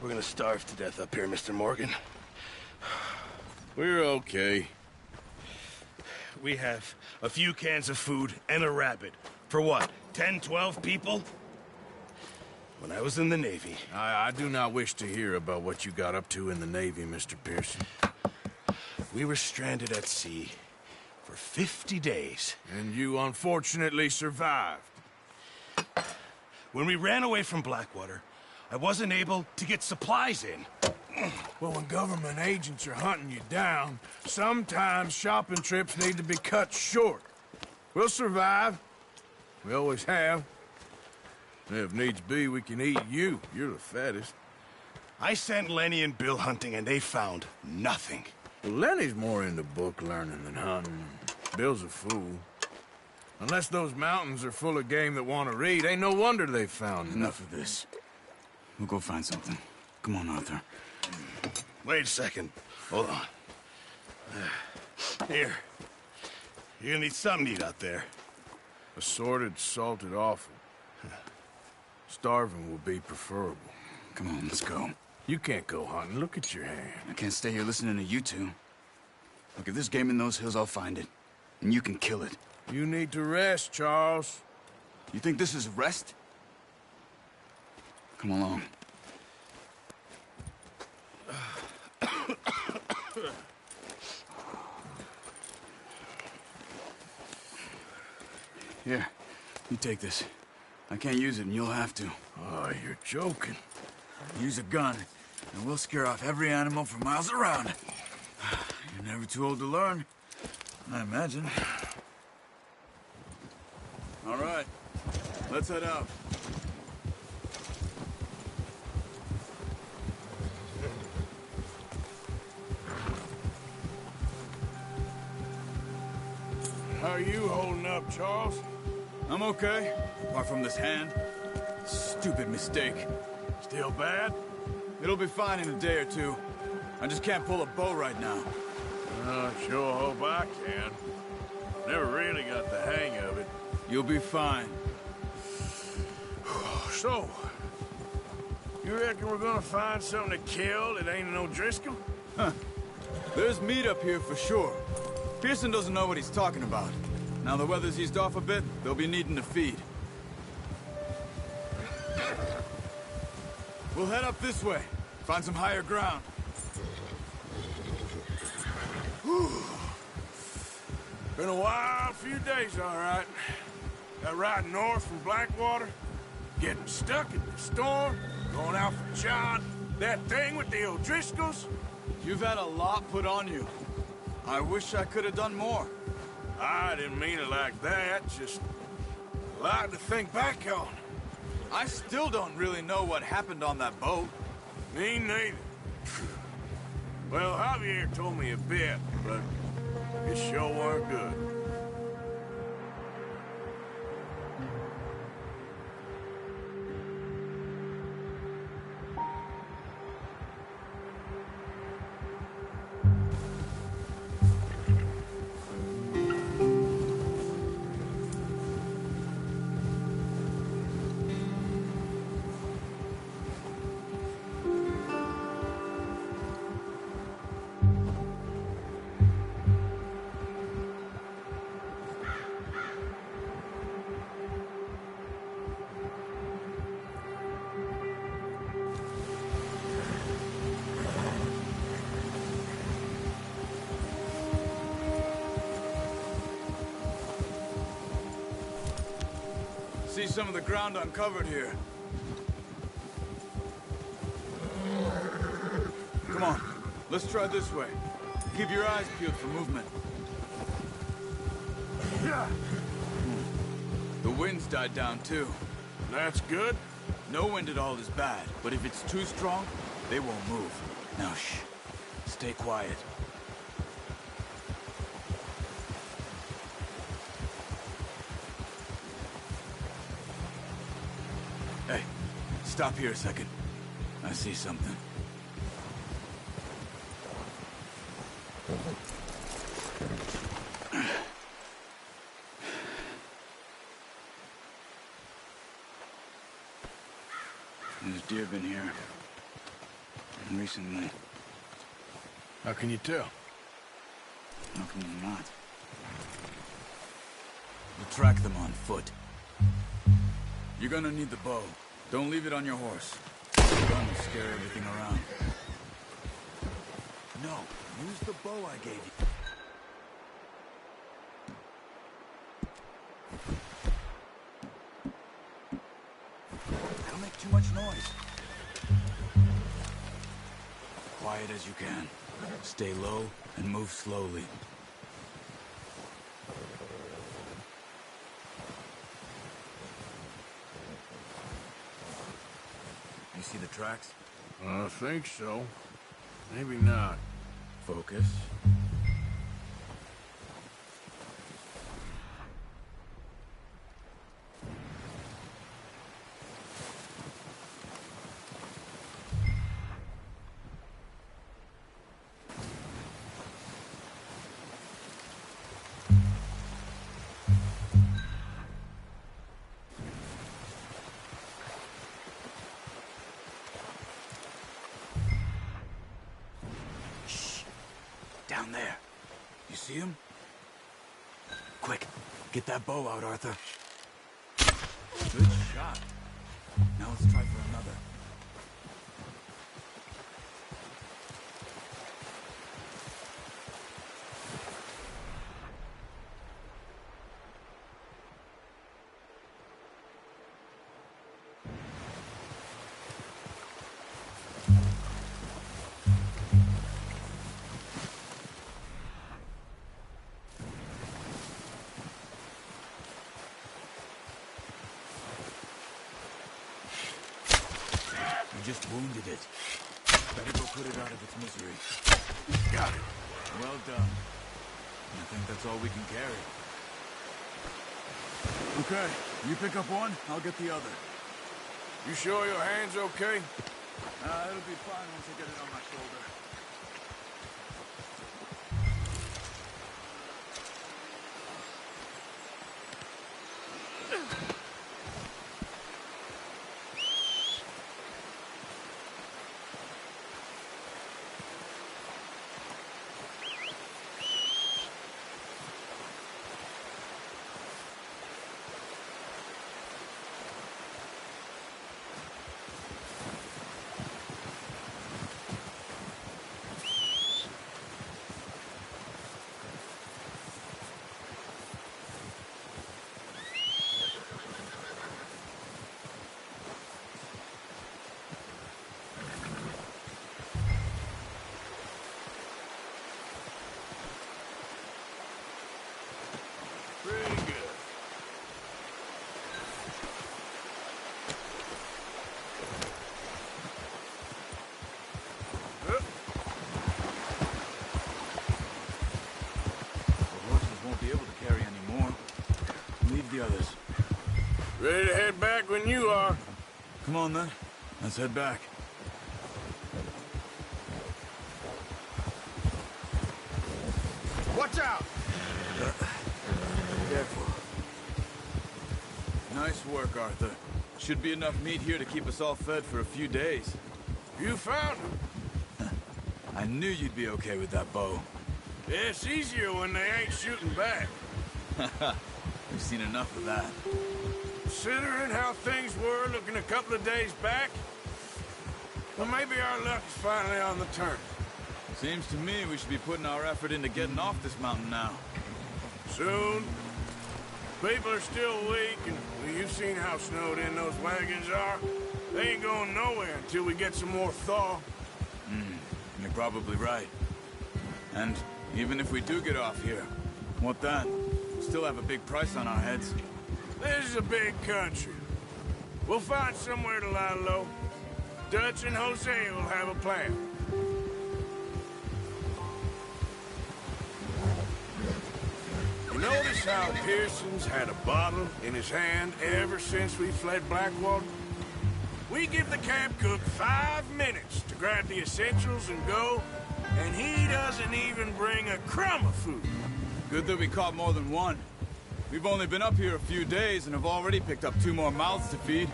We're gonna starve to death up here, Mr. Morgan. We're okay. We have a few cans of food and a rabbit. For what, 10, 12 people? When I was in the Navy... I do not wish to hear about what you got up to in the Navy, Mr. Pearson. We were stranded at sea for 50 days. And you unfortunately survived. When we ran away from Blackwater, I wasn't able to get supplies in. Well, when government agents are hunting you down, sometimes shopping trips need to be cut short. We'll survive. We always have. And if needs be, we can eat you. You're the fattest. I sent Lenny and Bill hunting, and they found nothing. Well, Lenny's more into book learning than hunting. Bill's a fool. Unless those mountains are full of game that want to read, ain't no wonder they found Enough of this. We'll go find something. Come on, Arthur. Wait a second. Hold on. Here. You're gonna need something to eat out there. Assorted, salted offal. Starving will be preferable. Come on, let's go. You can't go hunting. Look at your hand. I can't stay here listening to you two. Look, if there's game in those hills, I'll find it. And you can kill it. You need to rest, Charles. You think this is rest? Come along. Here, you take this. I can't use it, and you'll have to. Oh, you're joking. Use a gun, and we'll scare off every animal for miles around. You're never too old to learn, I imagine. All right, let's head out. How are you holding up, Charles? I'm okay, apart from this hand. Stupid mistake. Still bad? It'll be fine in a day or two. I just can't pull a bow right now. I sure hope I can. Never really got the hang of it. You'll be fine. So, you reckon we're gonna find something to kill that ain't an O'Driscoll? Huh. There's meat up here for sure. Pearson doesn't know what he's talking about. Now the weather's eased off a bit, they'll be needing to feed. We'll head up this way. Find some higher ground. Whew. Been a wild few days, all right. That ride north from Blackwater, getting stuck in the storm, going out for John, that thing with the O'Driscolls. You've had a lot put on you. I wish I could have done more. I didn't mean it like that, just a lot to think back on. I still don't really know what happened on that boat. Me neither. Well, Javier told me a bit, but it sure weren't good. See some of the ground uncovered here. Come on, let's try this way. Keep your eyes peeled for movement. The wind's died down too. That's good. No wind at all is bad, but if it's too strong, they won't move. Now shh, stay quiet. Hey, stop here a second. I see something. There's deer been here. Recently. How can you tell? How can you not? We'll track them on foot. You're gonna need the bow. Don't leave it on your horse. The gun will scare everything around. No, use the bow I gave you. Don't make too much noise. Quiet as you can. Stay low and move slowly. You see the tracks? I think so. Maybe not. Focus. Down there. You see him? Quick, get that bow out, Arthur. Good shot. Now let's try for another. You just wounded it. Better go put it out of its misery. Got it. Well done. I think that's all we can carry. Okay, you pick up one, I'll get the other. You sure your hand's okay? It'll be fine once I get it on my shoulder. Pretty good. The horses won't be able to carry any more. Leave the others. Ready to head back when you are. Come on then, let's head back. Watch out! Careful. Nice work, Arthur. Should be enough meat here to keep us all fed for a few days. You found him. I knew you'd be okay with that bow. Yeah, it's easier when they ain't shooting back. We've seen enough of that. Considering how things were looking a couple of days back, well, maybe our luck is finally on the turn. Seems to me we should be putting our effort into getting off this mountain now. Soon. People are still weak, and well, you've seen how snowed in those wagons are. They ain't going nowhere until we get some more thaw. You're probably right. And even if we do get off here, what then? Still have a big price on our heads. This is a big country. We'll find somewhere to lie low. Dutch and Hosea will have a plan. You notice how Pearson's had a bottle in his hand ever since we fled Blackwater? We give the camp cook 5 minutes to grab the essentials and go, and he doesn't even bring a crumb of food. Good that we caught more than one. We've only been up here a few days and have already picked up 2 more mouths to feed.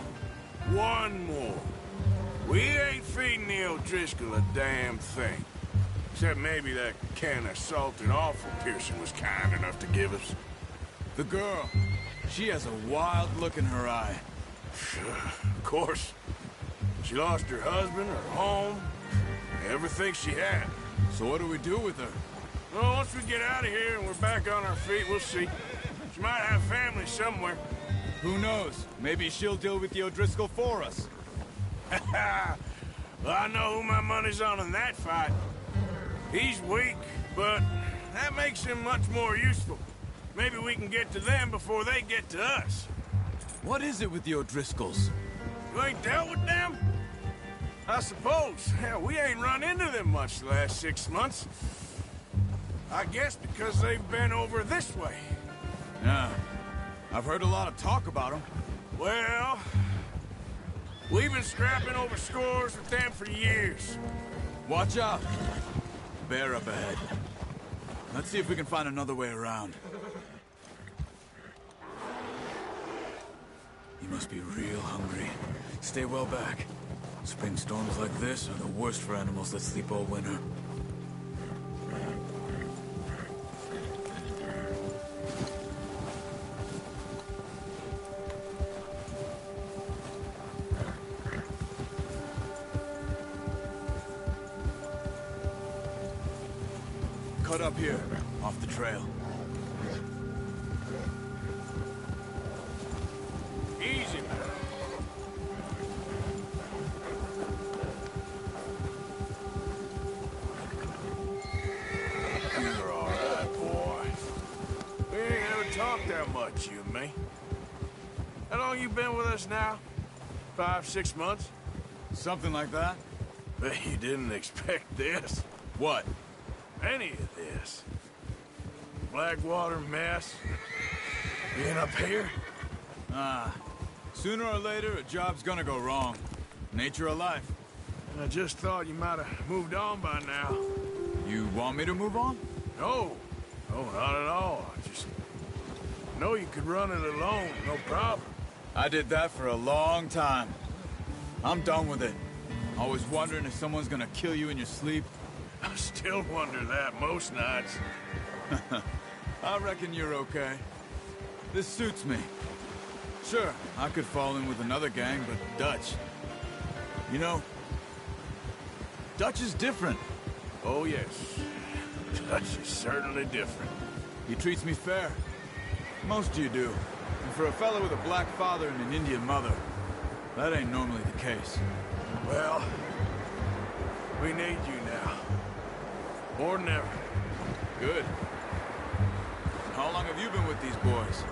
1 more. We ain't feeding the O'Driscoll a damn thing. Except maybe that can of salted offal Pearson was kind enough to give us. The girl. She has a wild look in her eye. Of course. She lost her husband, her home, everything she had. So what do we do with her? Well, once we get out of here and we're back on our feet, we'll see. She might have family somewhere. Who knows? Maybe she'll deal with the O'Driscoll for us. Well, I know who my money's on in that fight. He's weak, but that makes him much more useful. Maybe we can get to them before they get to us. What is it with the O'Driscolls? You ain't dealt with them? I suppose. Hell, we ain't run into them much the last 6 months. I guess because they've been over this way. Yeah. I've heard a lot of talk about them. Well, we've been scrapping over scores with them for years. Watch out. Bear up ahead. Let's see if we can find another way around. You must be real hungry. Stay well back. Spring storms like this are the worst for animals that sleep all winter. Cut up here, off the trail. Easy now. You're all right, boy. We ain't ever talked that much, you and me. How long you been with us now? 5, 6 months? Something like that? Bet you didn't expect this. What? Any of this. Blackwater mess. Being up here? Sooner or later, a job's gonna go wrong. Nature of life. I just thought you might have moved on by now. You want me to move on? No. No, not at all. I just know you could run it alone, no problem. I did that for a long time. I'm done with it. Always wondering if someone's gonna kill you in your sleep. I still wonder that most nights. I reckon you're okay. This suits me. Sure, I could fall in with another gang, but Dutch... You know, Dutch is different. Oh, yes. Dutch is certainly different. He treats me fair. Most of you do. And for a fellow with a black father and an Indian mother, that ain't normally the case. Well, we need you now. More than ever. Good. How long have you been with these boys?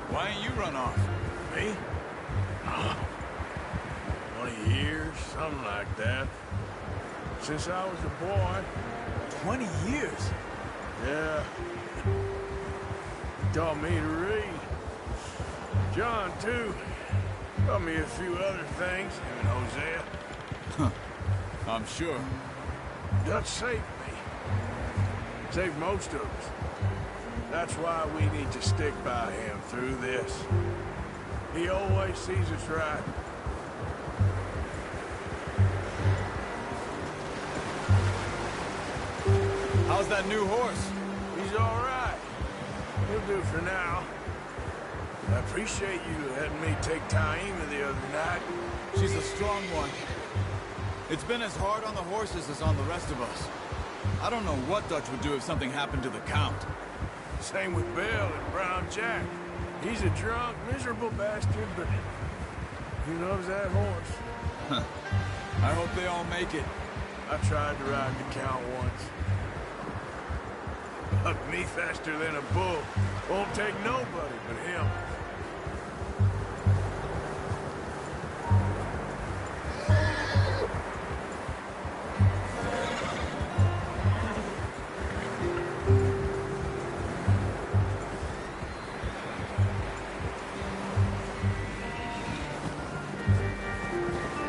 Why ain't you run off? Me? 20 years, something like that. Since I was a boy. 20 years? Yeah. Taught me to read. John, too. Taught me a few other things, him and Hosea. I'm sure. Dutch saved me. Saved most of us. That's why we need to stick by him through this. He always sees us right. How's that new horse? He's all right. He'll do for now. I appreciate you letting me take Taima the other night. She's a strong one. It's been as hard on the horses as on the rest of us. I don't know what Dutch would do if something happened to the Count. Same with Bill and Brown Jack. He's a drunk, miserable bastard, but he loves that horse. I hope they all make it. I tried to ride the Count once. Bucked me faster than a bull. Won't take nobody but him.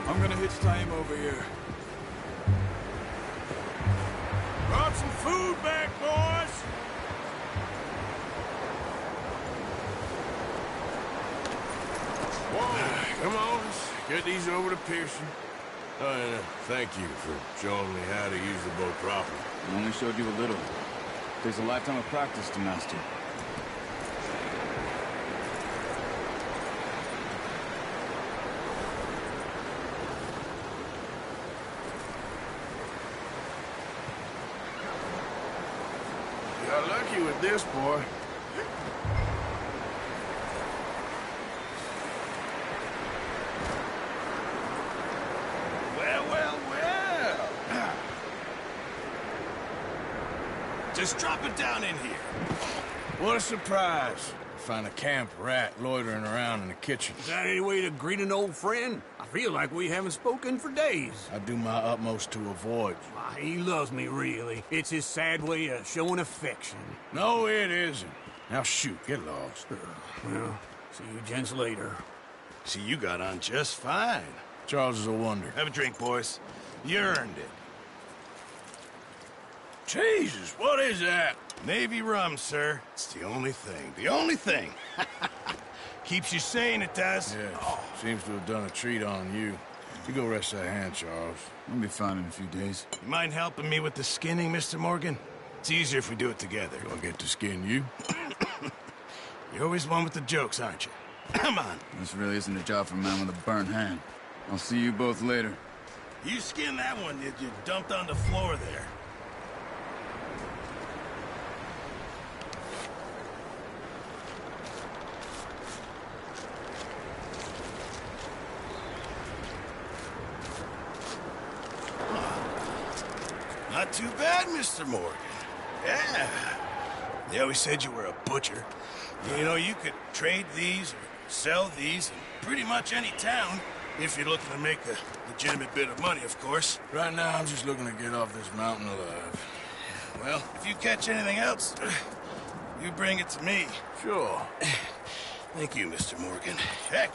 I'm gonna hitch Taima over here. Brought some food back, boys! Whoa! Come on, let's get these over to Pearson. Thank you for showing me how to use the boat properly. I only showed you a little. Takes a lifetime of practice to master. Got lucky with this, boy. Well. Just drop it down in here. What a surprise. Find a camp rat loitering around in the kitchen. Is that any way to greet an old friend? I feel like we haven't spoken for days. I do my utmost to avoid you. Why, he loves me, really. It's his sad way of showing affection. No, it isn't. Now shoot, get lost. Well, see you gents later. See, you got on just fine. Charles is a wonder. Have a drink, boys. You earned it. Jesus, what is that? Navy rum, sir. It's the only thing. The only thing. Keeps you sane, it does. Yes, seems to have done a treat on you. You go rest that hand, Charles. I'll be fine in a few days. You mind helping me with the skinning, Mr. Morgan? It's easier if we do it together. Do I get to skin you? You're always one with the jokes, aren't you? Come on. This really isn't a job for a man with a burnt hand. I'll see you both later. You skin that one that you dumped on the floor there. Not too bad, Mr. Morgan. Yeah. They always said you were a butcher. You know, you could trade these or sell these in pretty much any town if you're looking to make a legitimate bit of money, of course. Right now, I'm just looking to get off this mountain alive. Well, if you catch anything else, you bring it to me. Sure. Thank you, Mr. Morgan. Heck,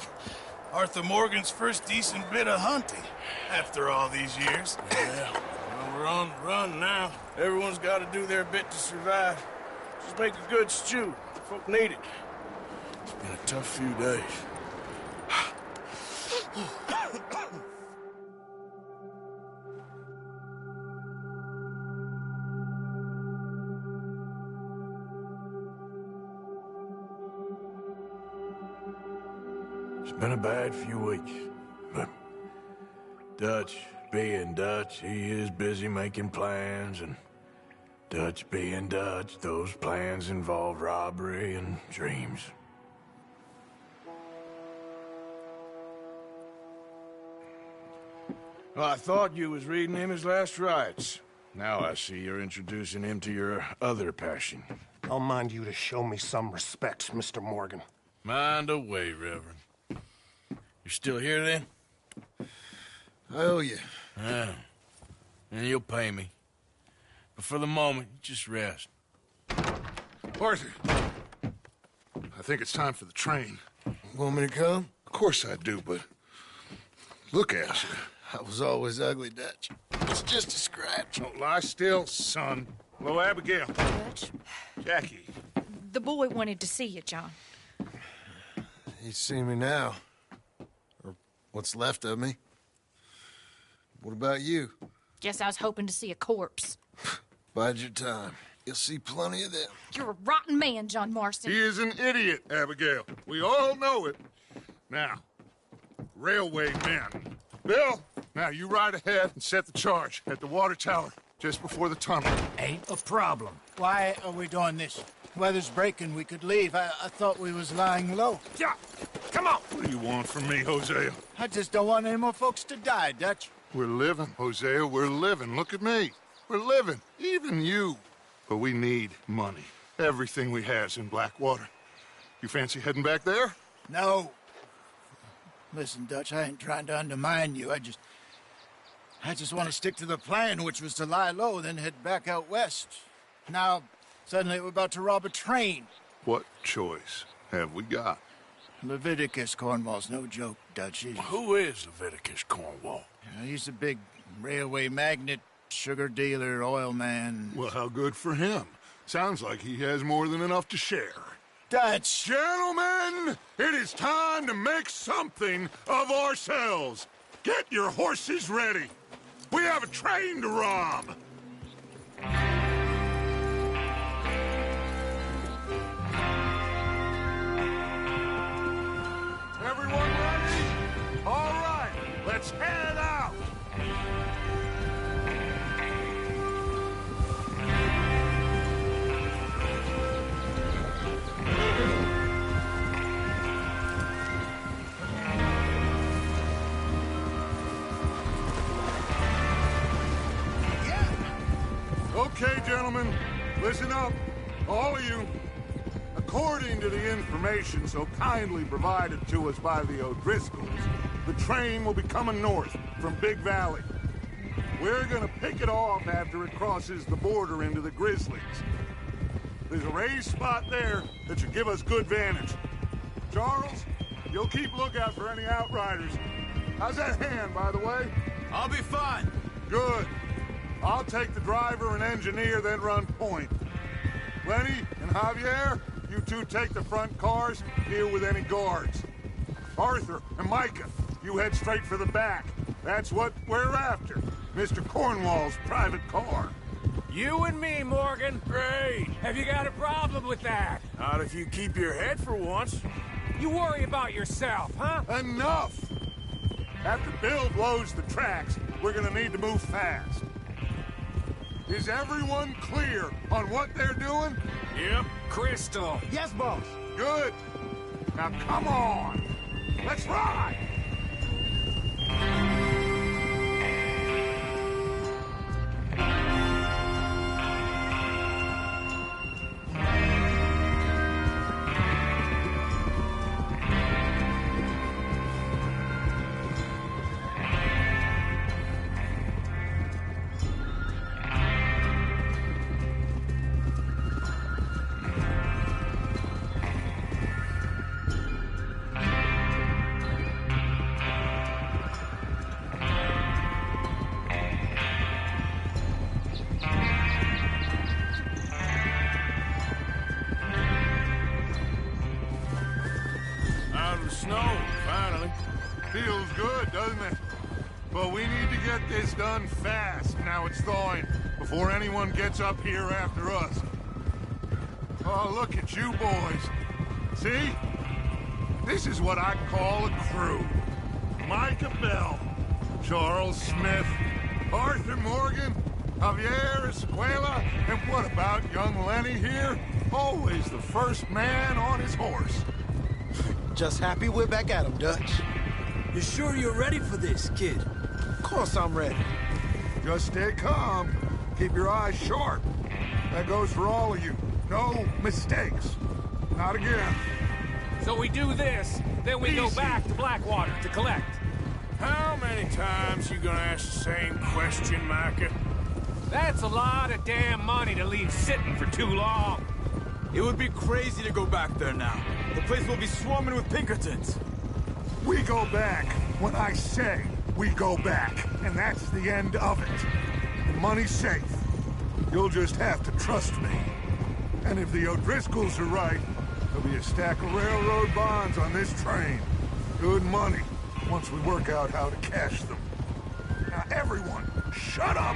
Arthur Morgan's first decent bit of hunting after all these years. Yeah. Well, we're on the run now. Everyone's got to do their bit to survive. Just make a good stew. Folk need it. It's been a tough few days. It's been a bad few weeks, but Dutch being Dutch, he is busy making plans, and Dutch being Dutch, those plans involve robbery and dreams. Well, I thought you was reading him his last rites. Now I see you're introducing him to your other passion. I'll mind you to show me some respect, Mr. Morgan. Mind away, Reverend. You're still here, then? I owe you. Yeah. And you'll pay me. But for the moment, just rest. Arthur, I think it's time for the train. Want me to come? Of course I do, but look at you. I was always ugly, Dutch. It's just a scratch. Don't lie still, son. Hello, Abigail. Dutch, Jackie. the boy wanted to see you, John. He's seen me now. Or what's left of me. What about you? Guess I was hoping to see a corpse. Bide your time. You'll see plenty of them. You're a rotten man, John Marston. He is an idiot, Abigail. We all know it. Now, railway men. Bill, now you ride ahead and set the charge at the water tower just before the tunnel. Ain't a problem. Why are we doing this? Weather's breaking. We could leave. I thought we was lying low. Yeah, come on. What do you want from me, Hosea? I just don't want any more folks to die, Dutch. We're living, Hosea. We're living. Look at me. We're living. Even you. But we need money. Everything we has in Blackwater. You fancy heading back there? No. Listen, Dutch, I ain't trying to undermine you. I just want to stick to the plan, which was to lie low, then head back out west. Now, suddenly we're about to rob a train. What choice have we got? Leviticus Cornwall's no joke, Dutch. Who is Leviticus Cornwall? He's a big railway magnate, sugar dealer, oil man. Well, how good for him. Sounds like he has more than enough to share. Dutch! Gentlemen, it is time to make something of ourselves. Get your horses ready. We have a train to rob. Everyone ready? All right, let's head out. Okay, gentlemen, listen up, all of you. According to the information so kindly provided to us by the O'Driscolls, the train will be coming north from Big Valley. We're gonna pick it off after it crosses the border into the Grizzlies. There's a raised spot there that should give us good vantage. Charles, you'll keep lookout for any outriders. How's that hand, by the way? I'll be fine. Good. I'll take the driver and engineer, then run point. Lenny and Javier, you two take the front cars, deal with any guards. Arthur and Micah, you head straight for the back. That's what we're after. Mr. Cornwall's private car. You and me, Morgan. Great. Have you got a problem with that? Not if you keep your head for once. You worry about yourself, huh? Enough! After Bill blows the tracks, we're gonna need to move fast. Is everyone clear on what they're doing? Yep. Crystal. Yes, boss. Good. Now come on. Let's ride! Snow, finally. Feels good, doesn't it? But we need to get this done fast, now it's thawing, before anyone gets up here after us. Oh, look at you boys. See? This is what I call a crew. Micah Bell, Charles Smith, Arthur Morgan, Javier Escuela, and what about young Lenny here? Always the first man on his horse. Just happy we're back at him, Dutch. You sure you're ready for this, kid? Of course I'm ready. Just stay calm. Keep your eyes sharp. That goes for all of you. No mistakes. Not again. So we do this, then we go Easy. back to Blackwater to collect. How many times you gonna ask the same question, Micah? That's a lot of damn money to leave sitting for too long. It would be crazy to go back there now. The place will be swarming with Pinkertons. We go back when I say we go back, and that's the end of it. The money's safe. You'll just have to trust me. And if the O'Driscolls are right, there'll be a stack of railroad bonds on this train. Good money, once we work out how to cash them. Now everyone, shut up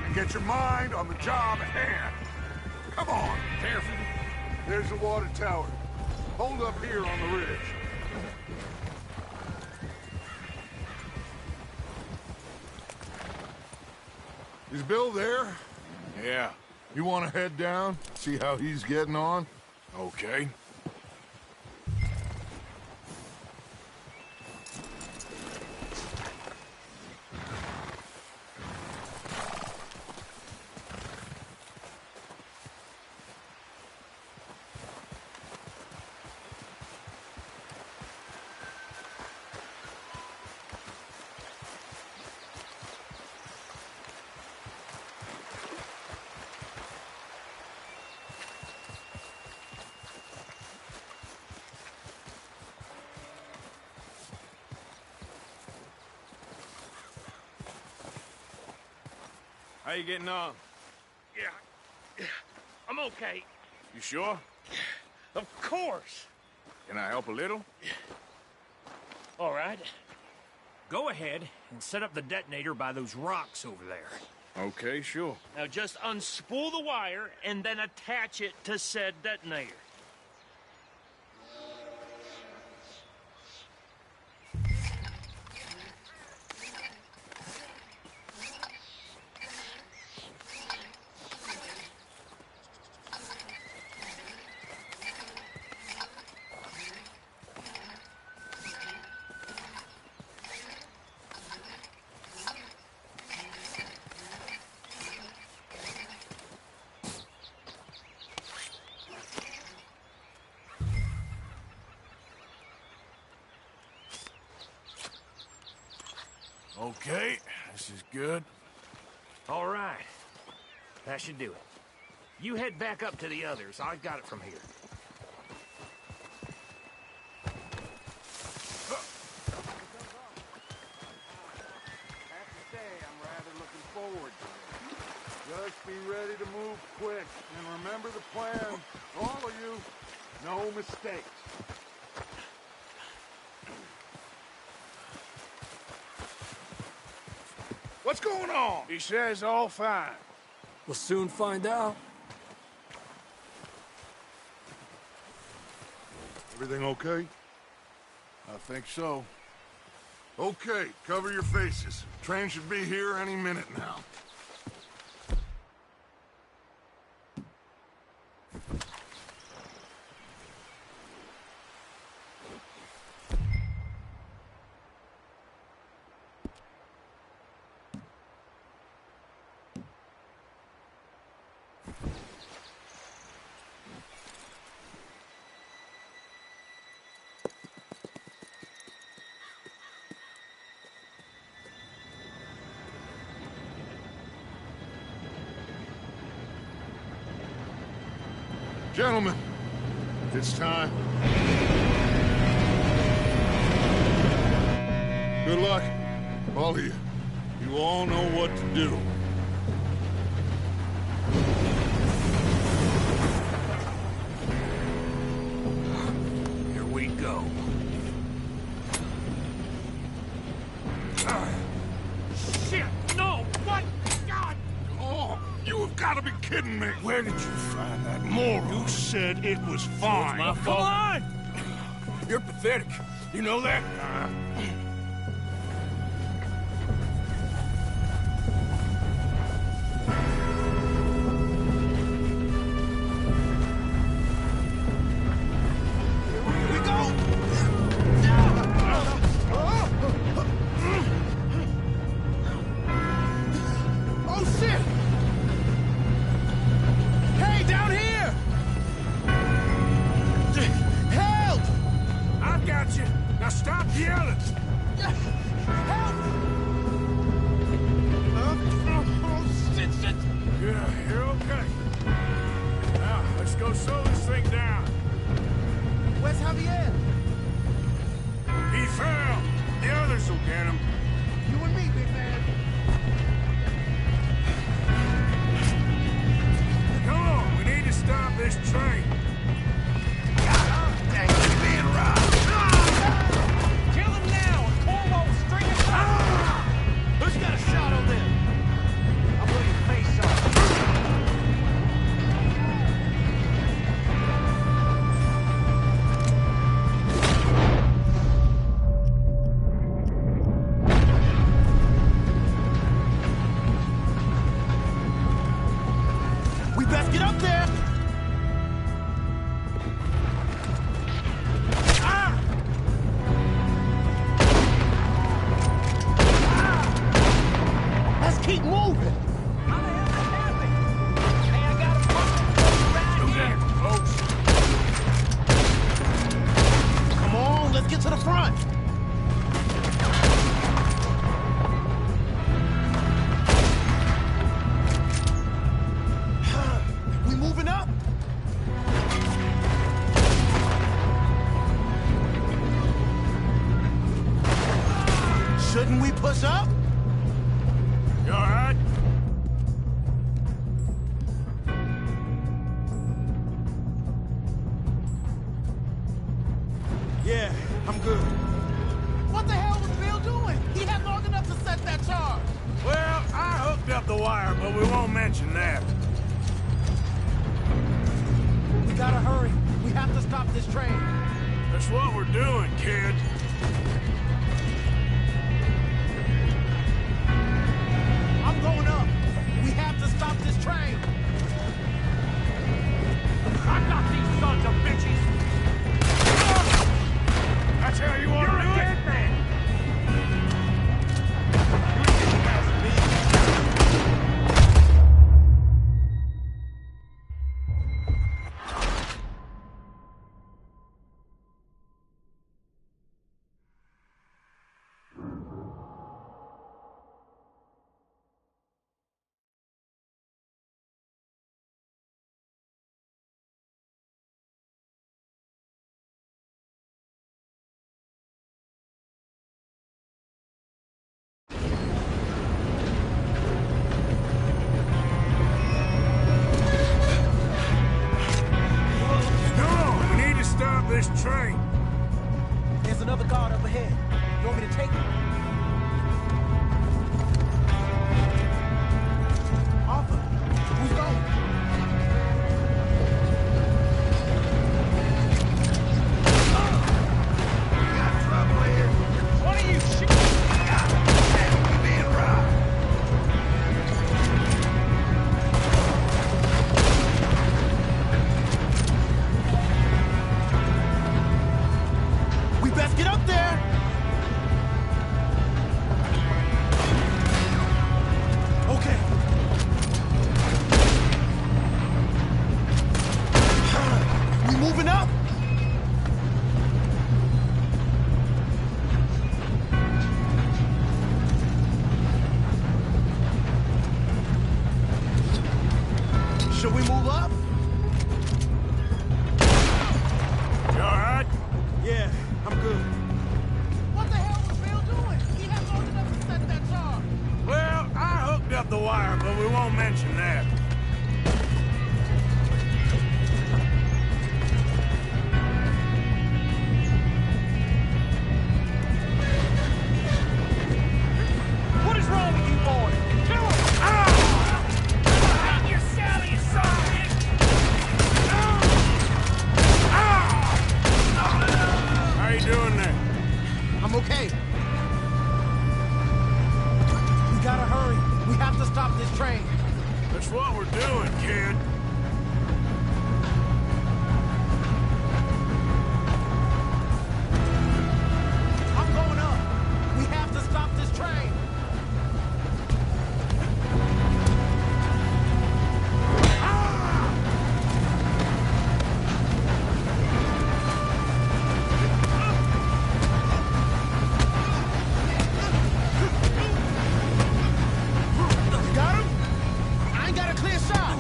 and get your mind on the job at hand. Come on. Careful. There's the water tower. Hold up here on the ridge. Is Bill there? Yeah, You want to head down, see how he's getting on? okay. How you getting on? Yeah, I'm okay. You sure? Of course. Can I help a little? All right. Go ahead and set up the detonator by those rocks over there. Okay, sure. Now just unspool the wire and then attach it to said detonator. Okay, this is good. All right. That should do it. You head back up to the others. I've got it from here. Just be ready to move quick, and remember the plan. All of you, no mistakes. What's going on? He says all fine. We'll soon find out. Everything okay? I think so. Okay, cover your faces. Train should be here any minute now. Gentlemen, it's time. Good luck, all of you. You all know what to do. Here we go. Shit! No! What? God! Oh, you have got to be kidding me. Where did you find that moron? You said it was fine. My fault. Come on! You're pathetic. You know that? Now stop yelling! Yeah, you're okay. Now, let's go slow this thing down. Where's Javier? He fell. The others will get him. You and me, big man. Come on, we need to stop this train. Who's got a shot on them? I'm willing to face off. We best get up there. Let's keep moving. How the hell did that happen? Hey, I got a problem right here. Come on, let's get to the front. We moving up? Shouldn't we push up? You all right? wire, but we won't mention that. We gotta hurry. We have to stop this train. That's what we're doing, kid. I'm going up. We have to stop this train. I got these sons of bitches. That's how you want to do it? This train. There's another guard up ahead. You want me to take it? Arthur, who's going? We got trouble here. What are you shit? You being robbed. We best get up there. Okay. We moving up? Should we move up? You all right? Yeah, I'm good. What the hell was Bill doing? He had loaded up to set that charge. Well, I hooked up the wire, but we won't mention that. What is wrong with you boys? Kill him! You're Sally, you son of a bitch! How you doing there? I'm okay. We gotta hurry. We have to stop this train. That's what we're doing, kid. I'm going up. We have to stop this train. Got him? I ain't got a clear shot.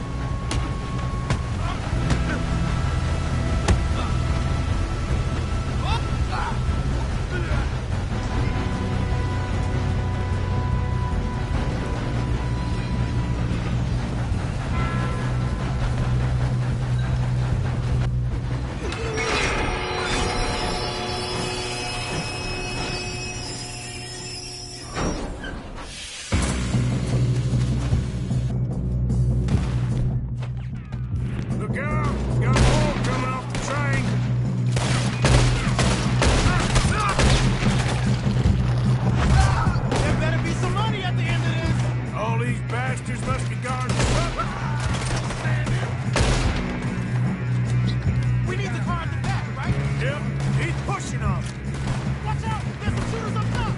Look out! Got more coming off the train. There better be some money at the end of this. All these bastards must be guarding something. We need the car at the back, right? Yep, he's pushing us. Watch out! There's some shooters up top!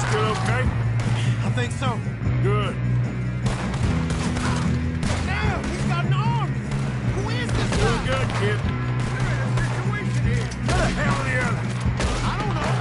Still okay? I think so. Good. Damn, he's got an arm! Who is this Doing guy? good, kid. Where the hell are the others? I don't know.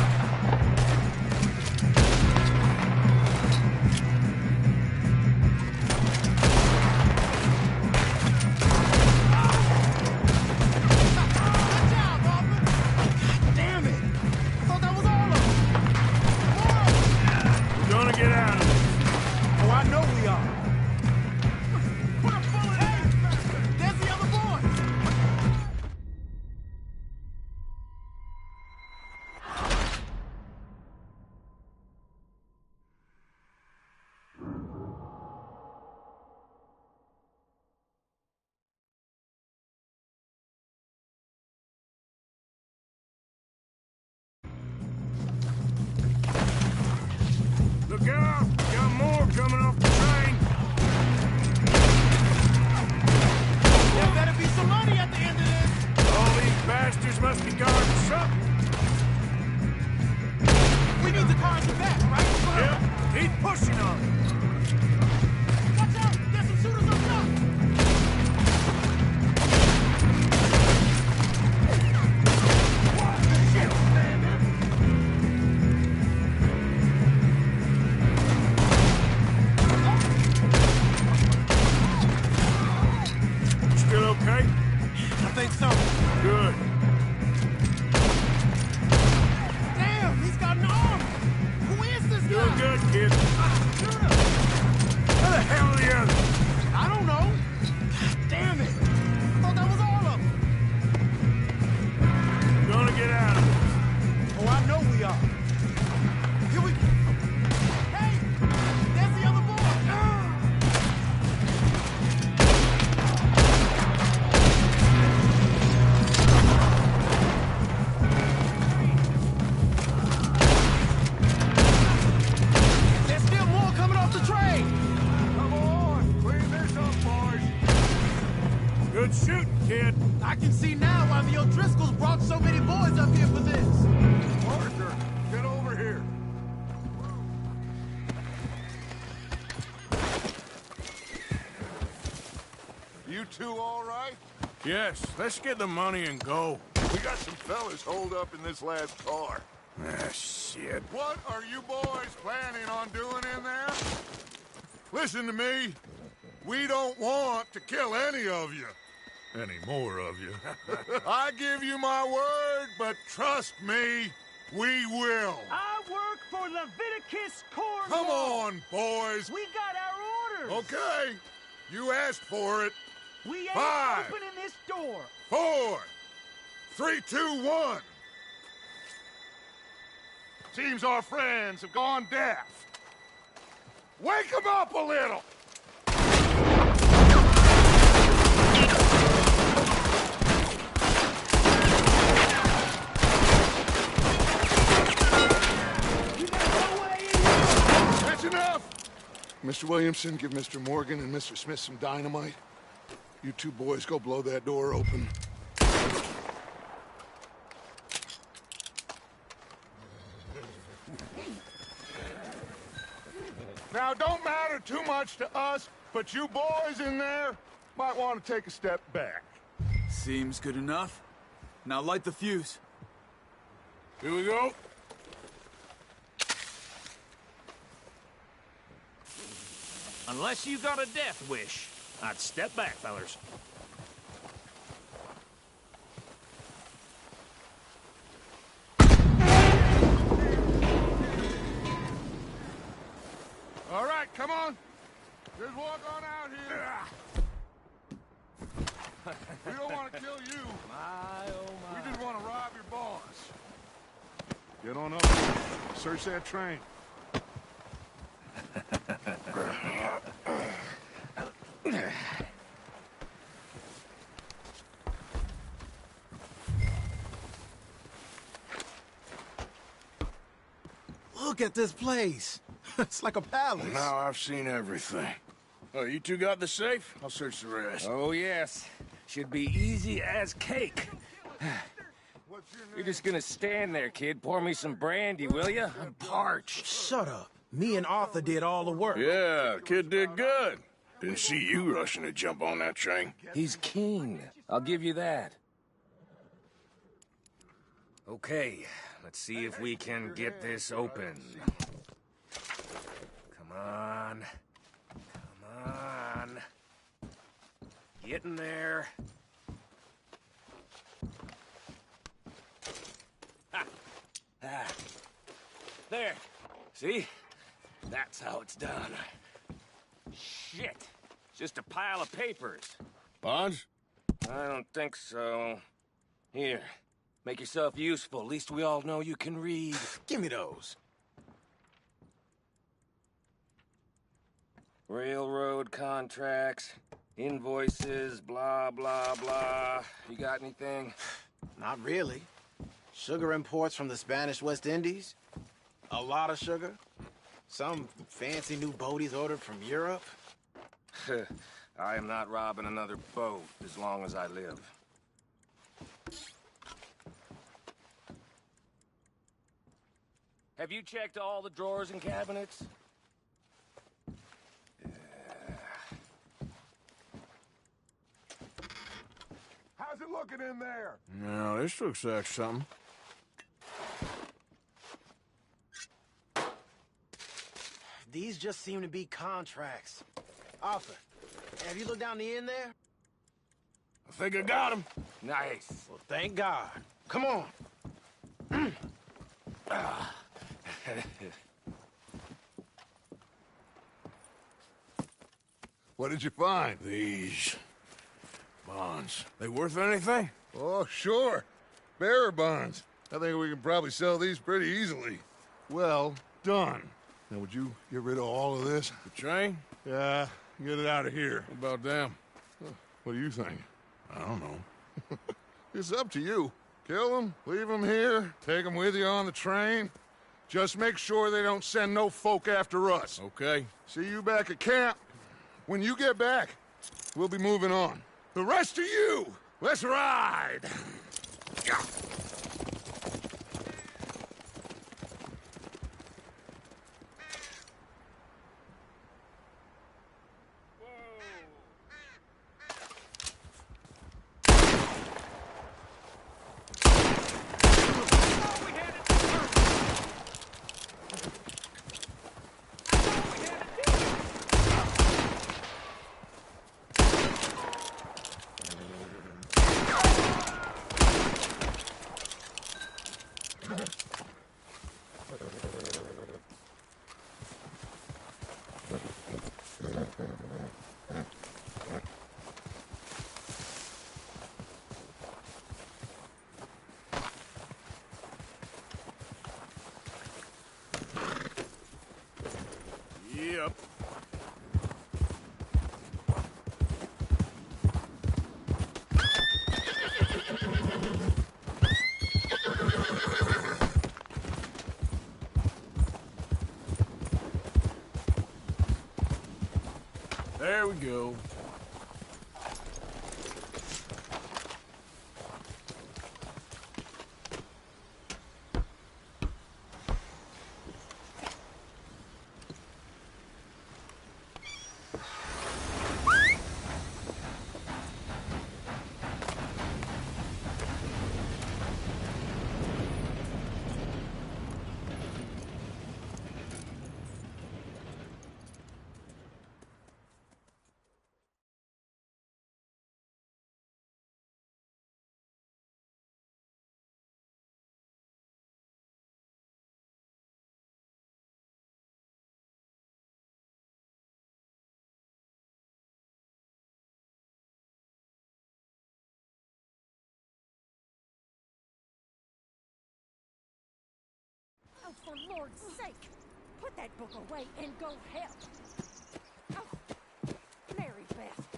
two all right? Yes, let's get the money and go. We got some fellas holed up in this last car. Ah, shit. What are you boys planning on doing in there? Listen to me. We don't want to kill any of you. Any more of you. I give you my word, but trust me, we will. I work for Leviticus Corps. Come on, boys. We got our orders. Okay. You asked for it. We ain't 5, opening this door. 4, 3, 2, 1. Seems our friends have gone deaf. Wake them up a little. That's enough. Mr. Williamson, give Mr. Morgan and Mr. Smith some dynamite. You two boys go blow that door open. Now, don't matter too much to us, but you boys in there might want to take a step back. Seems good enough. Now light the fuse. Here we go. Unless you got a death wish, I'd step back, fellers. All right, come on. Just walk on out here. We don't want to kill you. My, oh my. We just want to rob your boss. Get on up. Search that train. Look at this place. It's like a palace. Now I've seen everything. Oh, you two got the safe? I'll search the rest. Oh, yes. Should be easy as cake. What's your name? You're just gonna stand there, kid. Pour me some brandy, will you? I'm parched. Shut up. Me and Arthur did all the work. Yeah, the kid did good. Didn't see you rushing to jump on that train. He's keen. I'll give you that. Okay, let's see if we can get this open. Come on. Come on. Get in there. Ha. Ah. There. See? That's how it's done. Shit. Just a pile of papers. Bonds? I don't think so. Here. Make yourself useful. At least we all know you can read. Give me those. Railroad contracts, invoices, blah, blah, blah. You got anything? Not really. Sugar imports from the Spanish West Indies. A lot of sugar. Some fancy new boat he's ordered from Europe. I am not robbing another boat as long as I live. Have you checked all the drawers and cabinets? How's it looking in there? No, this looks like something. These just seem to be contracts. Arthur, have you looked down the end there? I think I got him. Nice. Well, thank God. Come on. What did you find? These bonds. They worth anything? Oh, sure. Bearer bonds. I think we can probably sell these pretty easily. Well done. Now, would you get rid of all of this? The train? Yeah, get it out of here. What about them? What do you think? I don't know. It's up to you. Kill them, leave them here, take them with you on the train. Just make sure they don't send no folk after us. Okay. See you back at camp. When you get back, we'll be moving on. The rest of you, let's ride! Yep. There we go. Oh, for Lord's sake! Put that book away and go help! Oh, Mary Beth.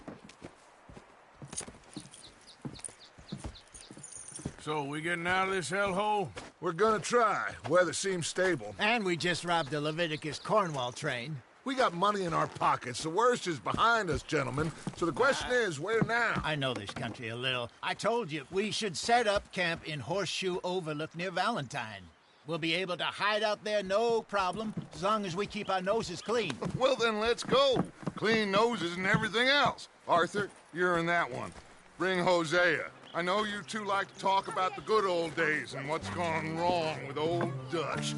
So, we getting out of this hellhole? We're gonna try. Weather seems stable. And we just robbed the Leviticus Cornwall train. We got money in our pockets. The worst is behind us, gentlemen. So the question is, where now? I know this country a little. I told you, we should set up camp in Horseshoe Overlook near Valentine. We'll be able to hide out there, no problem, as long as we keep our noses clean. Well, then let's go. Clean noses and everything else. Arthur, you're in that one. Bring Hosea. I know you two like to talk about the good old days and what's gone wrong with old Dutch.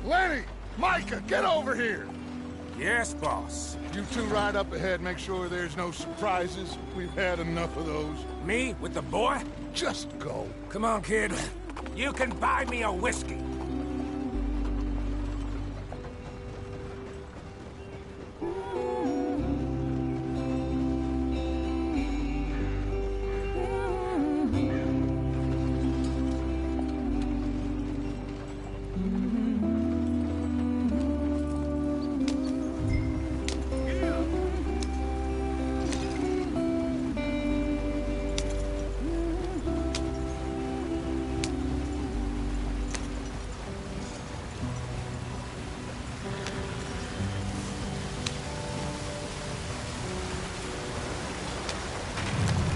Lenny! Micah, get over here! Yes, boss. You two ride up ahead, make sure there's no surprises. We've had enough of those. Me? With the boy? Just go. Come on, kid. You can buy me a whiskey.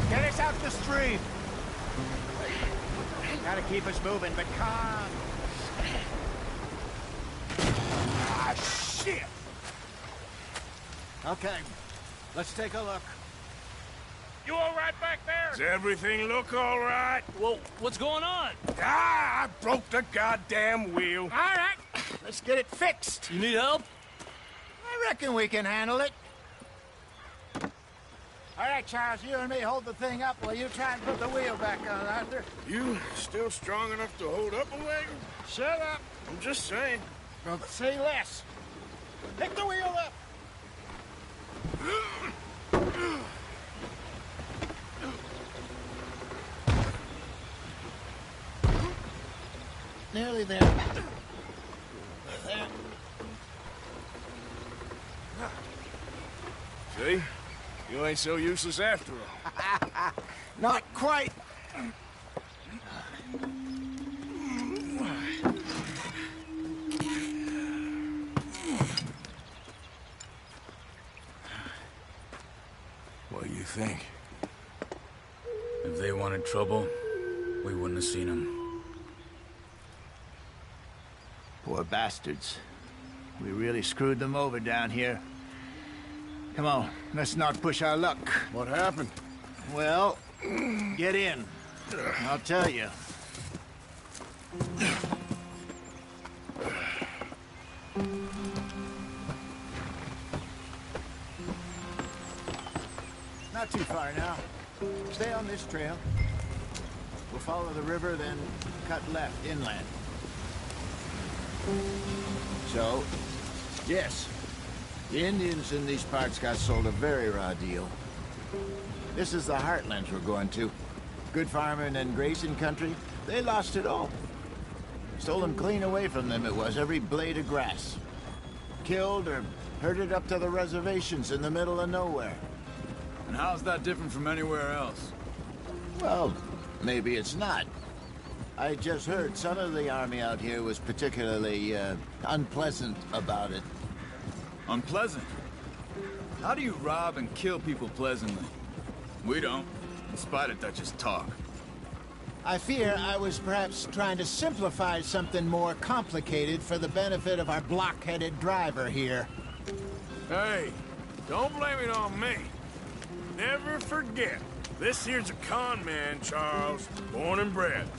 Get us out the stream! Gotta keep us moving, but calm. Ah, shit! Okay, let's take a look. You all right back there? Does everything look all right? Well, what's going on? Ah, I broke the goddamn wheel. All right, let's get it fixed. You need help? I reckon we can handle it. All right, Charles, you and me hold the thing up while you try and put the wheel back on, Arthur. You still strong enough to hold up a wagon? Shut up. I'm just saying. Well, say less. Pick the wheel up. Nearly there. There. See? You ain't so useless after all. Not quite. What do you think? If they wanted trouble, we wouldn't have seen them. Poor bastards. We really screwed them over down here. Come on, let's not push our luck. What happened? Well, get in. I'll tell you. Not too far now. Stay on this trail. We'll follow the river, then cut left inland. So, yes, the Indians in these parts got sold a very raw deal. This is the heartlands we're going to. Good farming and grazing country, they lost it all. Stolen clean away from them it was, every blade of grass. Killed or herded up to the reservations in the middle of nowhere. And how's that different from anywhere else? Well, maybe it's not. I just heard some of the army out here was particularly, unpleasant about it. Unpleasant? How do you rob and kill people pleasantly? We don't, in spite of Dutch's talk. I fear I was perhaps trying to simplify something more complicated for the benefit of our block-headed driver here. Hey, don't blame it on me. Never forget, this here's a con man, Charles, born and bred.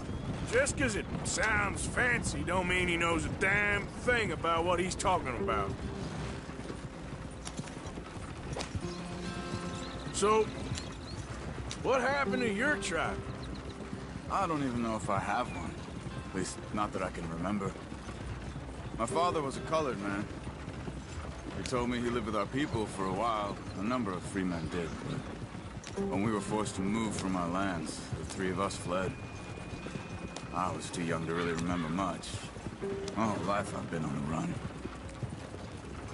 Just 'cause it sounds fancy don't mean he knows a damn thing about what he's talking about. So, what happened to your tribe? I don't even know if I have one. At least, not that I can remember. My father was a colored man. He told me he lived with our people for a while. A number of free men did, but when we were forced to move from our lands, the three of us fled. I was too young to really remember much. My whole life I've been on the run.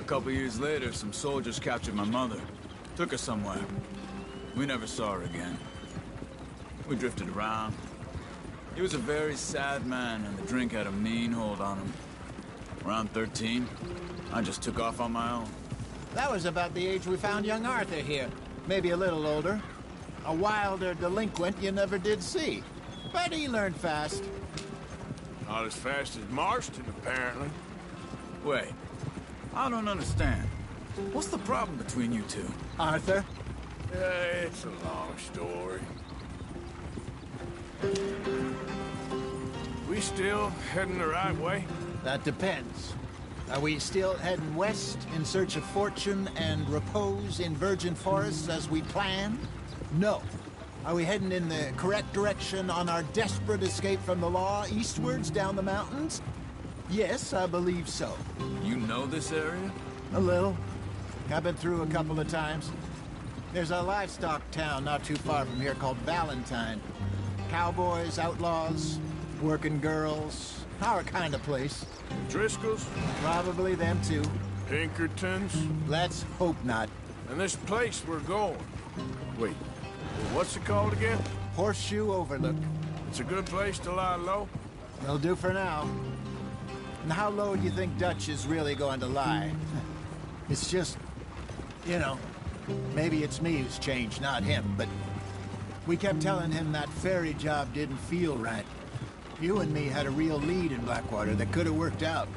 A couple years later, some soldiers captured my mother. Took her somewhere. We never saw her again. We drifted around. He was a very sad man, and the drink had a mean hold on him. Around 13, I just took off on my own. That was about the age we found young Arthur here. Maybe a little older. A wilder delinquent you never did see. But he learned fast. Not as fast as Marston, apparently. Wait, I don't understand. What's the problem between you two? Arthur? It's a long story. We still heading the right way? That depends. Are we still heading west in search of fortune and repose in virgin forests as we planned? No. Are we heading in the correct direction on our desperate escape from the law eastwards down the mountains? Yes, I believe so. You know this area? A little. I've been through a couple of times. There's a livestock town not too far from here called Valentine. Cowboys, outlaws, working girls, our kind of place. Driscolls? Probably them too. Pinkertons? Let's hope not. And this place we're going. Wait, what's it called again? Horseshoe Overlook. It's a good place to lie low? It'll do for now. And how low do you think Dutch is really going to lie? It's just, you know, maybe it's me who's changed, not him, but we kept telling him that ferry job didn't feel right. You and me had a real lead in Blackwater that could have worked out.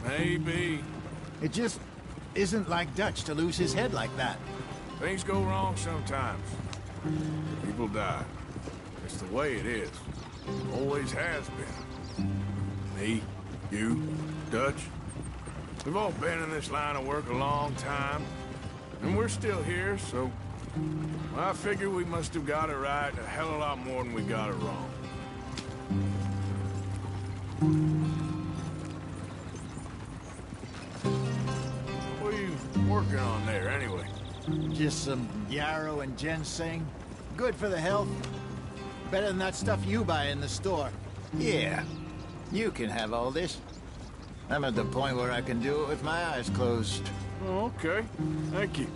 Maybe. It just isn't like Dutch to lose his head like that. Things go wrong sometimes. People die. It's the way it is. Always has been. Me, you, Dutch. We've all been in this line of work a long time. And we're still here, so... I figure we must have got it right a hell of a lot more than we got it wrong. What are you working on there, anyway? Just some yarrow and ginseng. Good for the health. Better than that stuff you buy in the store. Yeah. You can have all this. I'm at the point where I can do it with my eyes closed. Okay, thank you.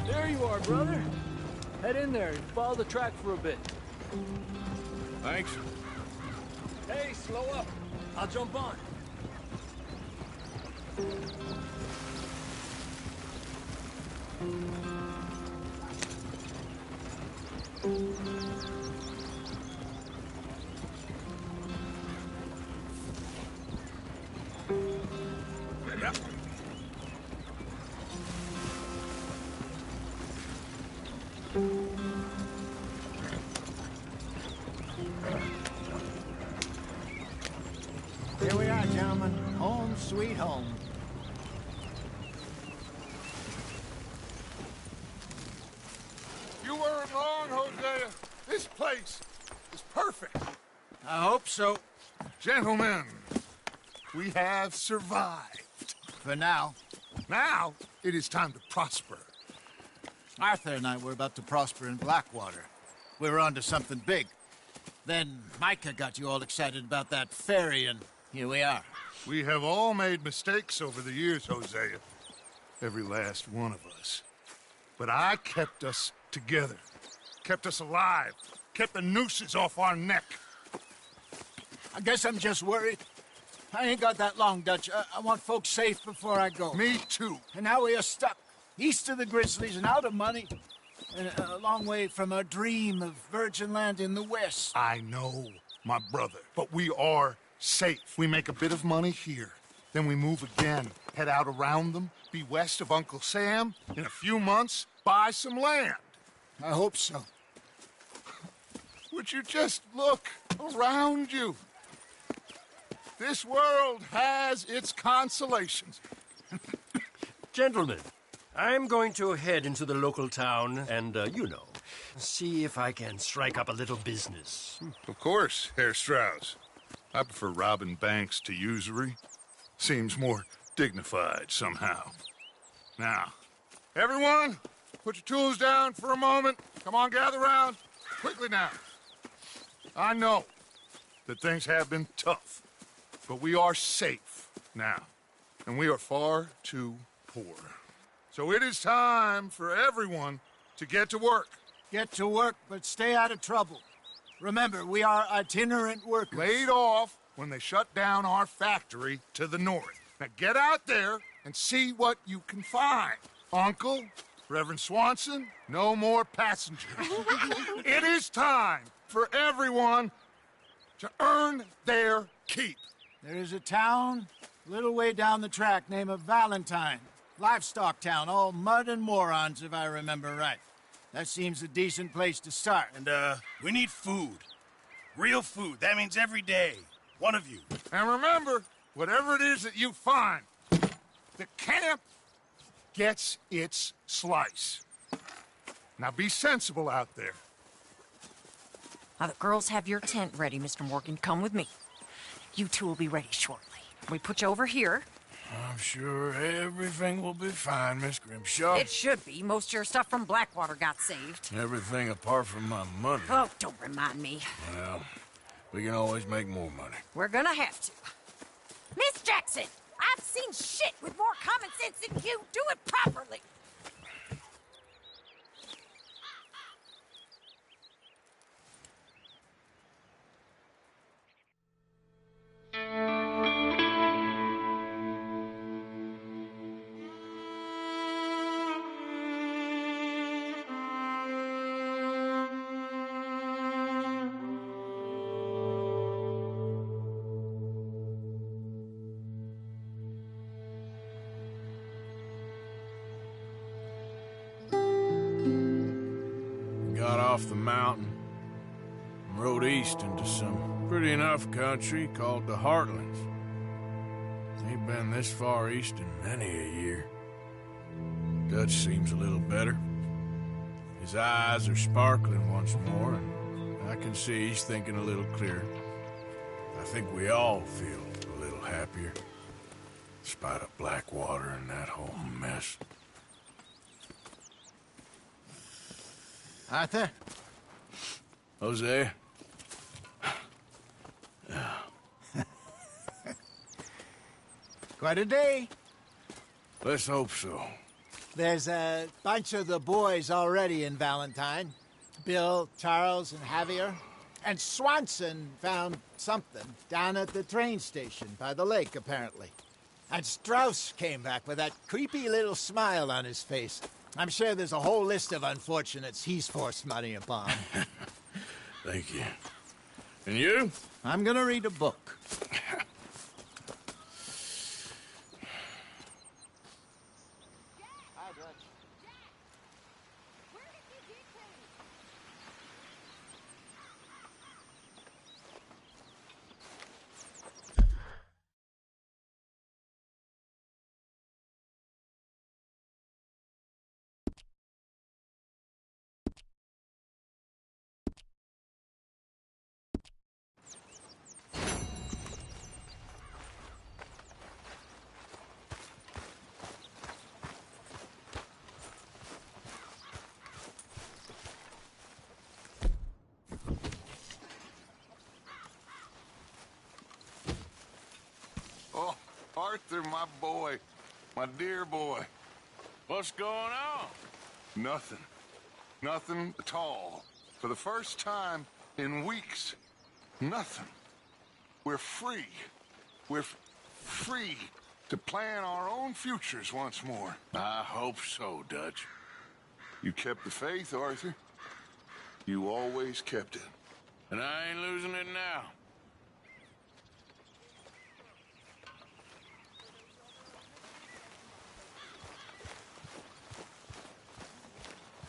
There you are, brother. Head in there and follow the track for a bit. Thanks. Hey, slow up. I'll jump on. Here we are, gentlemen. Home sweet home. You weren't wrong, Hosea. This place is perfect. I hope so. Gentlemen, we have survived. For now. Now, it is time to prosper. Arthur and I were about to prosper in Blackwater. We were onto something big. Then Micah got you all excited about that ferry, and here we are. We have all made mistakes over the years, Hosea. Every last one of us. But I kept us together. Kept us alive. Kept the nooses off our neck. I guess I'm just worried. I ain't got that long, Dutch. I want folks safe before I go. Me too. And now we are stuck. East of the Grizzlies and out of money. And a long way from our dream of virgin land in the west. I know, my brother. But we are safe. We make a bit of money here. Then we move again. Head out around them. Be west of Uncle Sam. In a few months, buy some land. I hope so. Would you just look around you? This world has its consolations. Gentlemen, I'm going to head into the local town and, see if I can strike up a little business. Of course, Herr Strauss. I prefer robbing banks to usury. Seems more dignified somehow. Now, everyone, put your tools down for a moment. Come on, gather round. Quickly now. I know that things have been tough, but we are safe now, and we are far too poor. So it is time for everyone to get to work. Get to work, but stay out of trouble. Remember, we are itinerant workers. Laid off when they shut down our factory to the north. Now get out there and see what you can find. Uncle, Reverend Swanson, no more passengers. It is time for everyone to earn their keep. There is a town a little way down the track named Valentine. Livestock town, all mud and morons, if I remember right. That seems a decent place to start. And, we need food. Real food. That means every day. One of you. And remember, whatever it is that you find, the camp gets its slice. Now be sensible out there. Now, the girls have your tent ready, Mr. Morgan. Come with me. You two will be ready shortly. We put you over here. I'm sure everything will be fine, Miss Grimshaw. It should be. Most of your stuff from Blackwater got saved. Everything apart from my money. Oh, don't remind me. Well, we can always make more money. We're gonna have to. Miss Jackson, I've seen shit with more common sense than you. Do it properly. off the mountain and rode east into some pretty enough country called the Heartlands. Ain't been this far east in many a year. Dutch seems a little better. His eyes are sparkling once more, and I can see he's thinking a little clearer. I think we all feel a little happier, despite of Blackwater and that whole mess. Arthur? Jose? Quite a day. Let's hope so. There's a bunch of the boys already in Valentine. Bill, Charles, and Javier. And Swanson found something down at the train station by the lake, apparently. And Strauss came back with that creepy little smile on his face. I'm sure there's a whole list of unfortunates he's forced money upon. Thank you. And you? I'm gonna read a book. Oh, Arthur, my boy. My dear boy. What's going on? Nothing. Nothing at all. For the first time in weeks. Nothing. We're free. We're free to plan our own futures once more. I hope so, Dutch. You kept the faith, Arthur. You always kept it. And I ain't losing it now.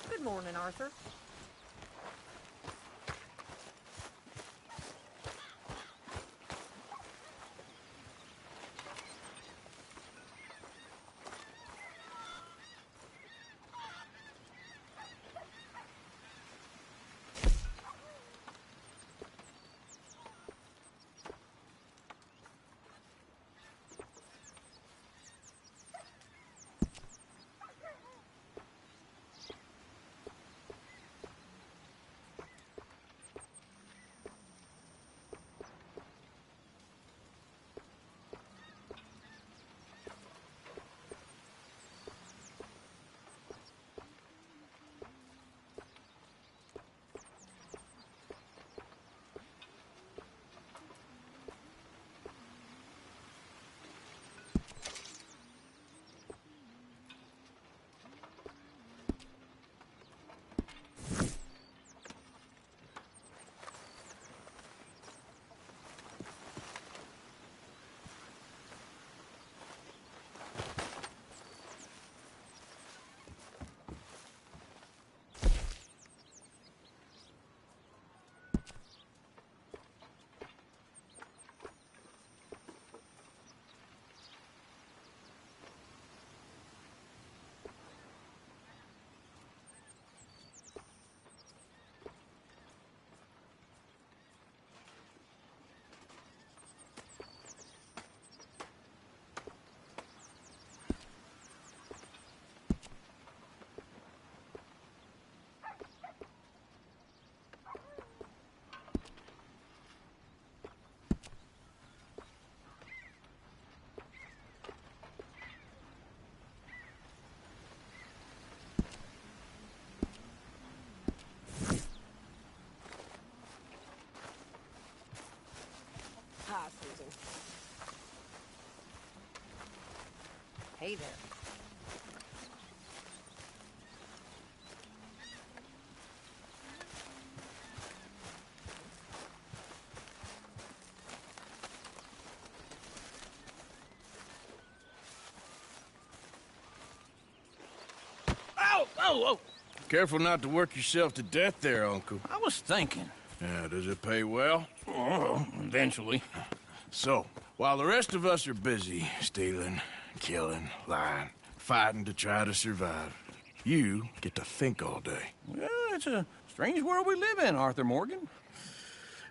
Good morning, Arthur. Hi, Susan. Hey there. Ow! Oh, oh! Careful not to work yourself to death there, Uncle. I was thinking. Yeah, does it pay well? Oh, eventually. So, while the rest of us are busy stealing, killing, lying, fighting to try to survive, you get to think all day. Well, it's a strange world we live in, Arthur Morgan.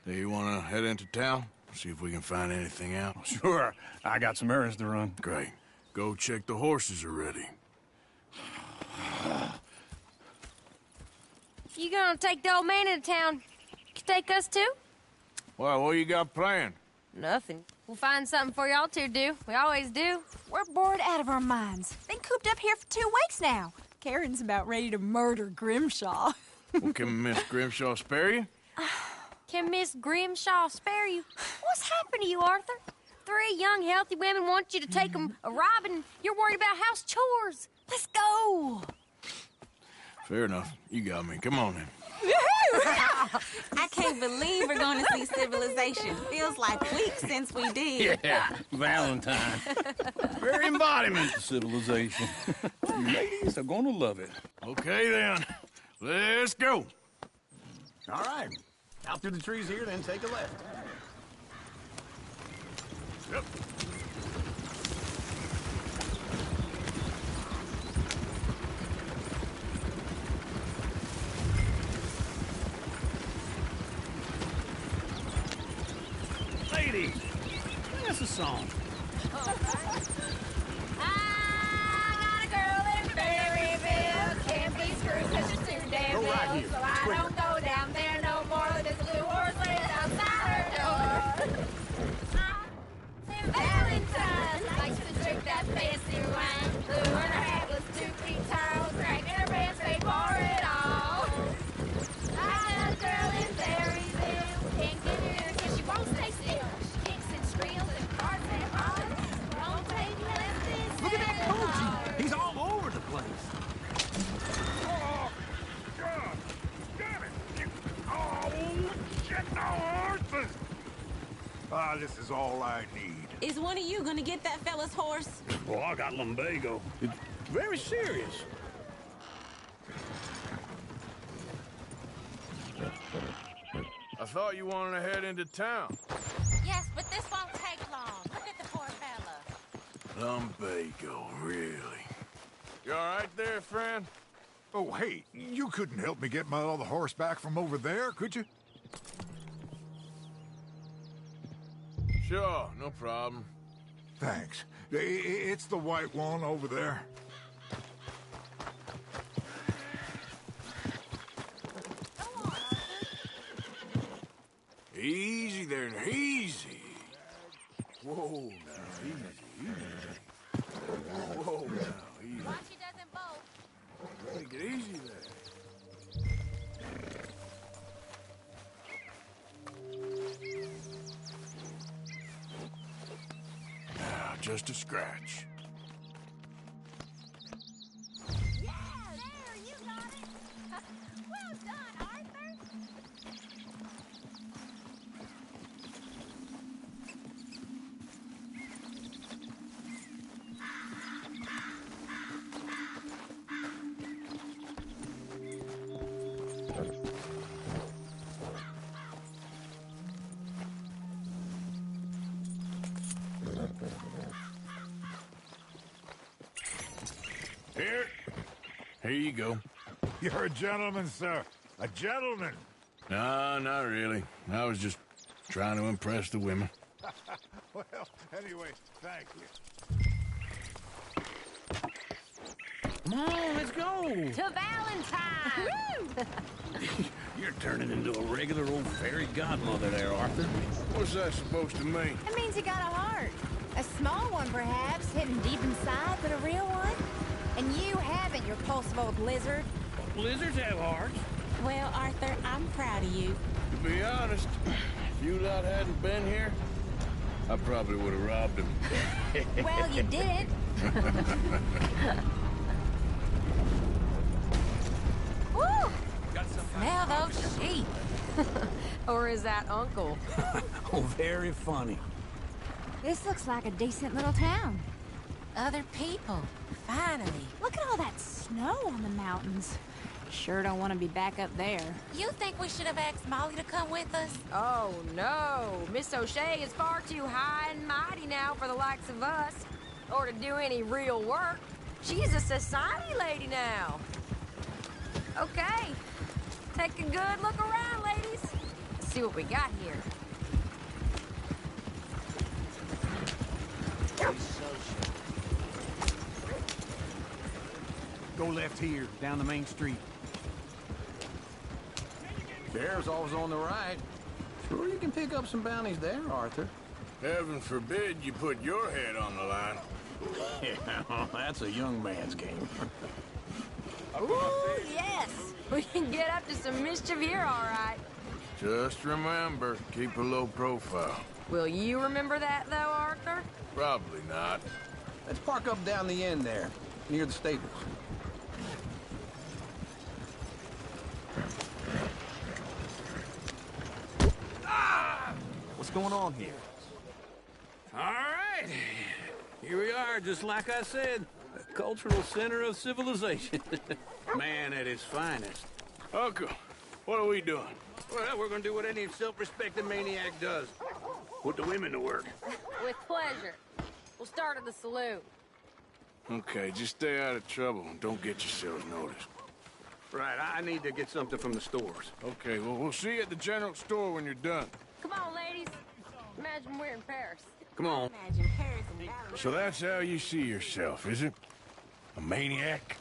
Do you want to head into town? See if we can find anything out? Sure. I got some errands to run. Great. Go check the horses are ready. You gonna take the old man into town? You take us too? Well, what you got planned? Nothing. We'll find something for y'all to do. We always do. We're bored out of our minds. Been cooped up here for 2 weeks now. Karen's about ready to murder Grimshaw. Well, can Miss Grimshaw spare you? Can Miss Grimshaw spare you? What's happened to you, Arthur? 3 young, healthy women want you to take them a robbing. You're worried about house chores. Let's go. Fair enough. You got me. Come on then. I can't believe we're going to see civilization. Feels like weeks since we did. Yeah, Valentine. Very embodiment of civilization. You ladies are going to love it. Okay, then. Let's go. All right. Out through the trees here, then take a left. Yep. Ladies, that's a song. I got a girl in Berryville. Can't be screwed 'cause she's too damn Go right ill. here. So I Quick. don't go down there no more. There's a blue horse laying outside her door. Valentine likes to drink that fancy wine. Blue and her hat was 2 feet tall. Cracking her pants, they pour it all. I got a girl in Berryville. Can't get her 'cause she won't stay still. She kicks and squeals and cards and hollers. Won't take lessons. Look at that Koji. He's all over the place. Oh, God! Damn it! Oh, shit, no, Arthur! Ah, this is all I need. Is one of you going to get that fella's horse? Well, I got lumbago. It's very serious. I thought you wanted to head into town. Yes, but this won't take long. Look at the poor fella. Lumbago, really? You all right there, friend? Oh, hey, you couldn't help me get my other horse back from over there, could you? Sure, no problem. Thanks. It's the white one over there. Easy there, easy. Whoa, now, easy. Whoa, now, easy. Watch he doesn't bolt. Take it easy there. Now, just a scratch. Yeah, there, you got it. Well done, Arthur. Here you go. You're a gentleman, sir. A gentleman. No, not really. I was just trying to impress the women. Well, anyway, thank you. Come on, let's go. To Valentine. You're turning into a regular old fairy godmother there, Arthur. What's that supposed to mean? It means you got a heart. A small one, perhaps, hidden deep inside, but a real one. And you haven't, you repulsive old lizard. Lizards have hearts. Well, Arthur, I'm proud of you. To be honest, if you lot hadn't been here, I probably would have robbed him. Well, you did. Woo! Smell those sheep. Or is that Uncle? Oh, very funny. This looks like a decent little town. Other people. Finally. Look at all that snow on the mountains. Sure don't want to be back up there. You think we should have asked Molly to come with us? Oh, no. Miss O'Shea is far too high and mighty now for the likes of us. Or to do any real work. She's a society lady now. Okay. Take a good look around, ladies. Let's see what we got here. Go left here, down the main street. Bear's always on the right. Sure you can pick up some bounties there, Arthur. Heaven forbid you put your head on the line. Yeah, that's a young man's game. Ooh, yes. We can get up to some mischief here, all right. Just remember, keep a low profile. Will you remember that, though, Arthur? Probably not. Let's park up down the end there, near the stables. What's going on here? All right. Here we are, just like I said. A cultural center of civilization. Man at his finest. Uncle, what are we doing? Well, we're gonna do what any self-respecting maniac does. Put the women to work. With pleasure. We'll start at the saloon. Okay, just stay out of trouble and don't get yourselves noticed. Right, I need to get something from the stores. Okay, well, we'll see you at the general store when you're done. Come on, ladies. Imagine we're in Paris. Come on. Imagine Paris and Valerie. So that's how you see yourself, is it? A maniac?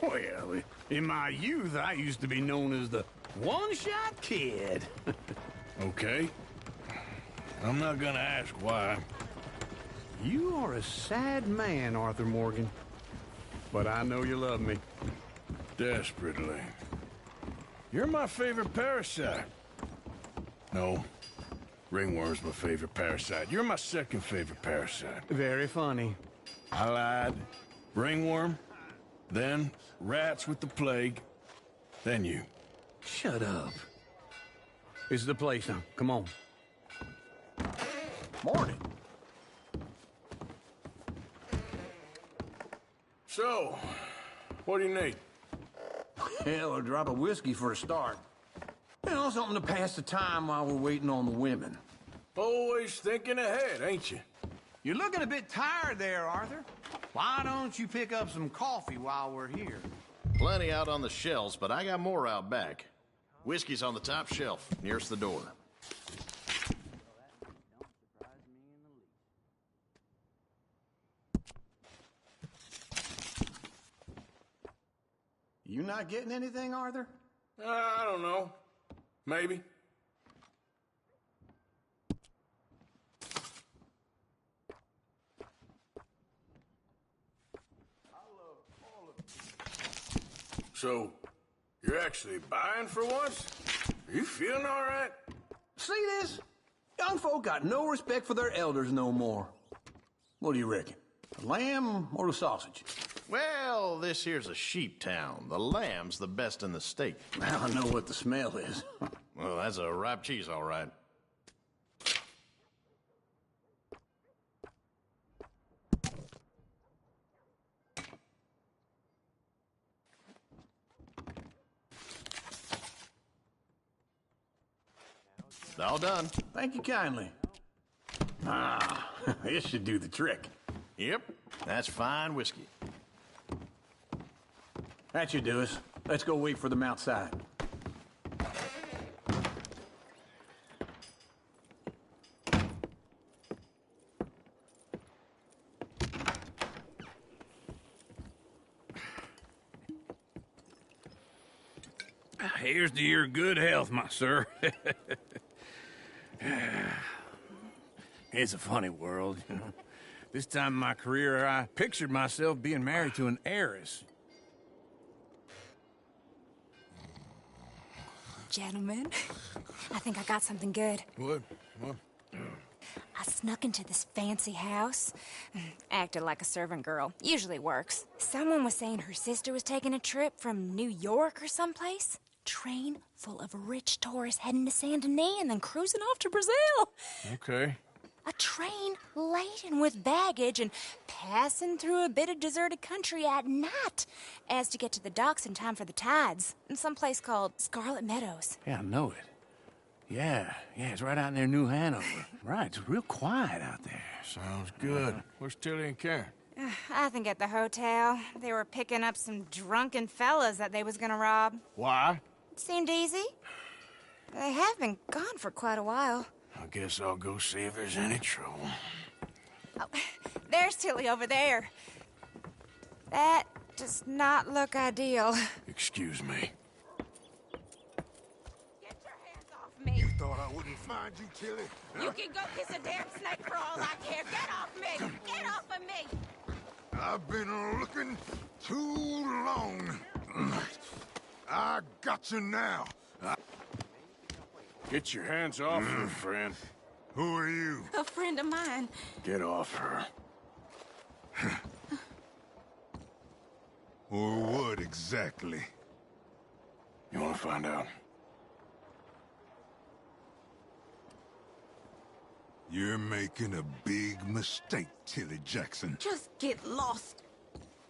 Well, in my youth, I used to be known as the one-shot kid. Okay. I'm not gonna ask why. You are a sad man, Arthur Morgan. But I know you love me. Desperately. You're my favorite parasite. No. Ringworm's my favorite parasite. You're my second favorite parasite. Very funny. I lied. Ringworm, then rats with the plague, then you. Shut up. This is the place now. Come on. Morning. So, what do you need? Hell, a drop of whiskey for a start. You know, something to pass the time while we're waiting on the women. Always thinking ahead, ain't you? You're looking a bit tired there, Arthur. Why don't you pick up some coffee while we're here? Plenty out on the shelves, but I got more out back. Whiskey's on the top shelf, nearest the door. You not getting anything, Arthur? I don't know. Maybe. So, you're actually buying for once? Are you feeling all right? See this? Young folk got no respect for their elders no more. What do you reckon? The lamb or the sausage? Well, this here's a sheep town. The lamb's the best in the state. Now I know what the smell is. Well, that's a ripe cheese, all right. All done. Thank you kindly. Ah, this should do the trick. Yep, that's fine whiskey. That should do us. Let's go wait for them outside. Here's to your good health, my sir. It's a funny world, you know. This time in my career, I pictured myself being married to an heiress. Gentlemen, I think I got something good. What? I snuck into this fancy house. Acted like a servant girl. Usually works. Someone was saying her sister was taking a trip from New York or someplace. Train full of rich tourists heading to Saint Denis and then cruising off to Brazil. Okay. A train laden with baggage and passing through a bit of deserted country at night as to get to the docks in time for the tides in some place called Scarlet Meadows. Yeah, I know it. Yeah, it's right out near New Hanover. Right, it's real quiet out there. Sounds good. Where's Tilly and Karen? I think at the hotel. They were picking up some drunken fellas that they was gonna rob. Why? It seemed easy. They have been gone for quite a while. I guess I'll go see if there's any trouble. Oh, there's Tilly over there. That does not look ideal. Excuse me. Get your hands off me. You thought I wouldn't find you, Tilly? You can go kiss a damn snake for all I care. Get off me! Get off of me! I've been looking too long. I got you now. Get your hands off her, friend. Who are you? A friend of mine. Get off her. Or what exactly? You want to find out? You're making a big mistake, Tilly Jackson. Just get lost.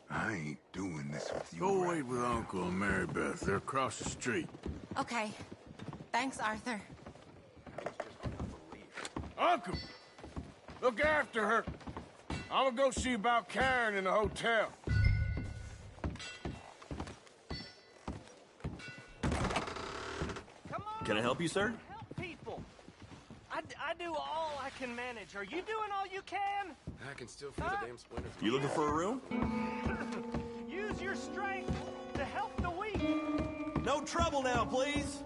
I ain't doing this with you. Go wait with Uncle and Mary Beth. They're across the street. Okay. Thanks, Arthur. Uncle! Look after her. I'm gonna go see about Karen in the hotel. Can I help you, sir? Help people. I do all I can manage. Are you doing all you can? I can still feel the damn splinters. You looking for a room? Use your strength to help the weak. No trouble now, please.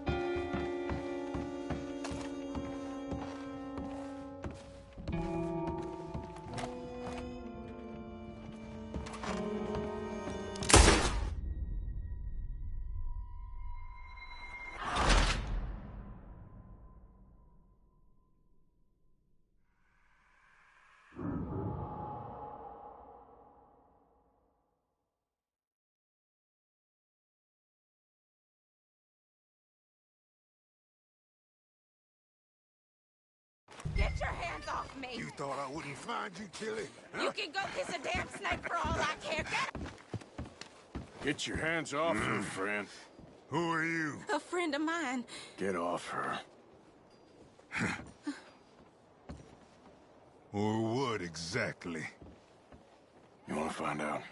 Get your hands off me! You thought I wouldn't find you, Tilly? You can go kiss a damn snake for all I care. Get your hands off her, friend. Who are you? A friend of mine. Get off her. Or what exactly? You want to find out?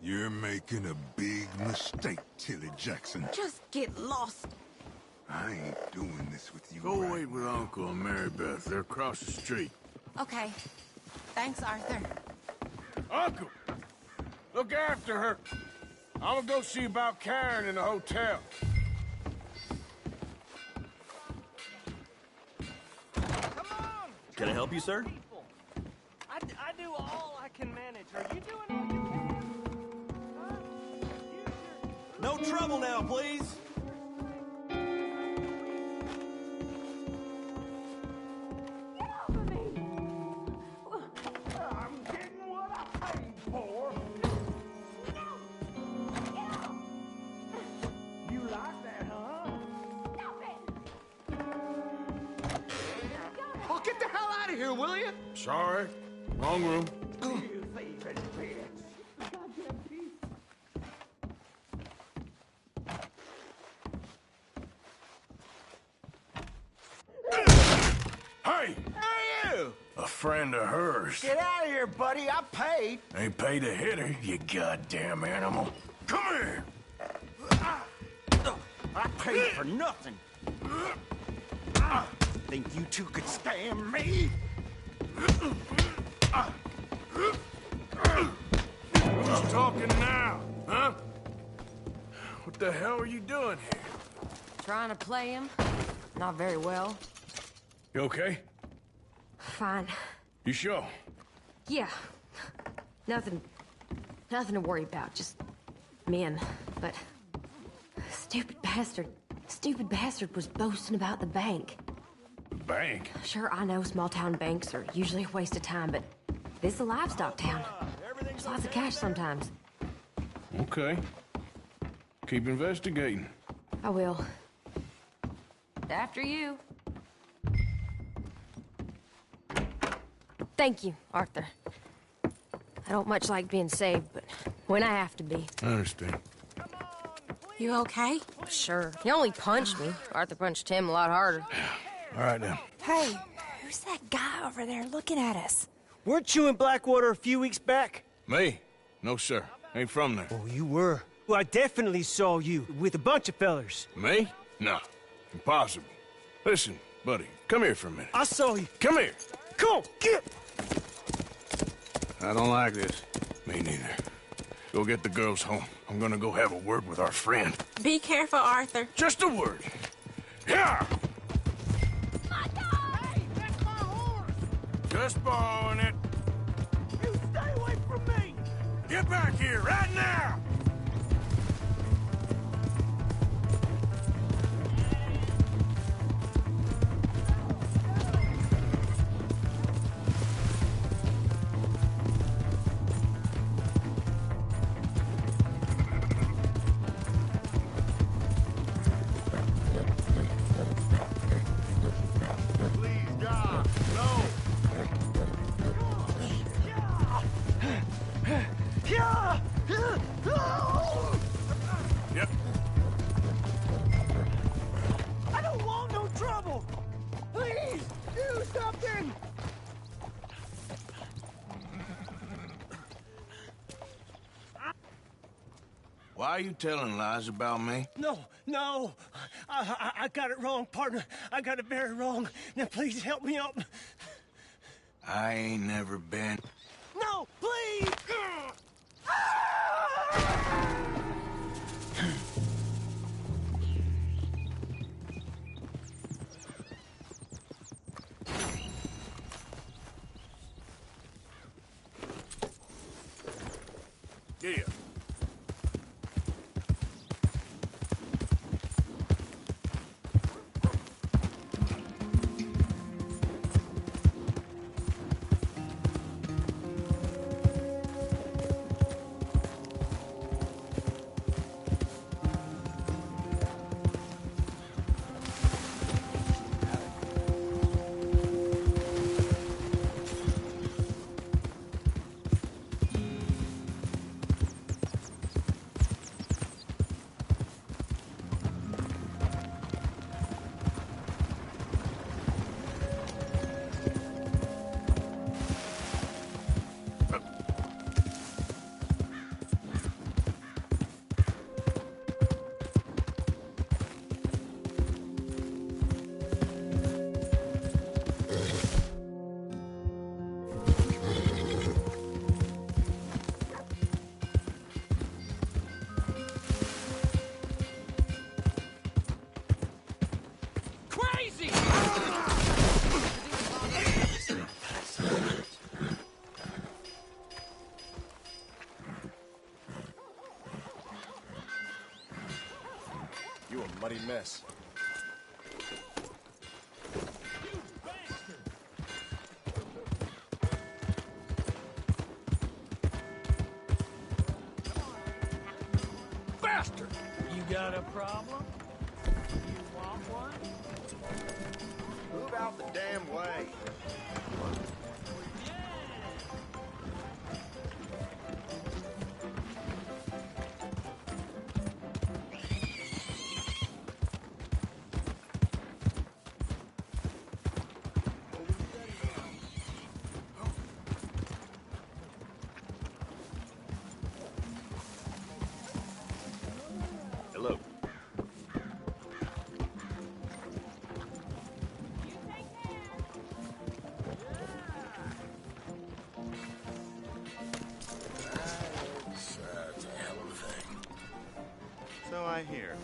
You're making a big mistake, Tilly Jackson. Just get lost. I ain't doing this with you. Go wait with Uncle and Mary Beth. They're across the street. Okay. Thanks, Arthur. Uncle! Look after her. I'm gonna go see about Karen in the hotel. Can I help you, sir? I do all I can manage. Are you doing all you can? No trouble now, please. I'm getting what I paid for. You like that, huh? Oh, get the hell out of here, will you? Sorry. Wrong room. You thieving bitch. Hey! Hey, you! A friend of hers. Get out of here, buddy. I paid. Ain't paid to hit her, you goddamn animal. Come here! I paid for nothing. Think you two could stand me? Who's talking now, huh? What the hell are you doing here? Trying to play him. Not very well. You okay? Fine. You sure? Yeah. Nothing to worry about. Just men. But stupid bastard was boasting about the bank. Bank? Sure, I know small town banks are usually a waste of time, but this is a livestock town. There's lots of cash sometimes. Okay. Keep investigating. I will. After you. Thank you, Arthur. I don't much like being saved, but when I have to be. I understand. You okay? Sure. He only punched me. Arthur punched him a lot harder. All right, then. Hey, who's that guy over there looking at us? Weren't you in Blackwater a few weeks back? Me? No, sir. Ain't from there. Oh, you were. Well, I definitely saw you with a bunch of fellers. Me? No. Impossible. Listen, buddy, come here for a minute. I saw you. Come here. Come on, get! I don't like this. Me neither. Go get the girls home. I'm gonna go have a word with our friend. Be careful, Arthur. Just a word. Yeah! Just borrowing it. You stay away from me! Get back here right now! Yep. I don't want no trouble! Please, do something! Why are you telling lies about me? No. I got it wrong, partner. I got it very wrong. Now, please help me up. I ain't never been. No, please! Yeah. You a muddy mess. Bastard! You got a problem? You want one? Move out the damn way. Hello. That's a hell of a thing. So I hear.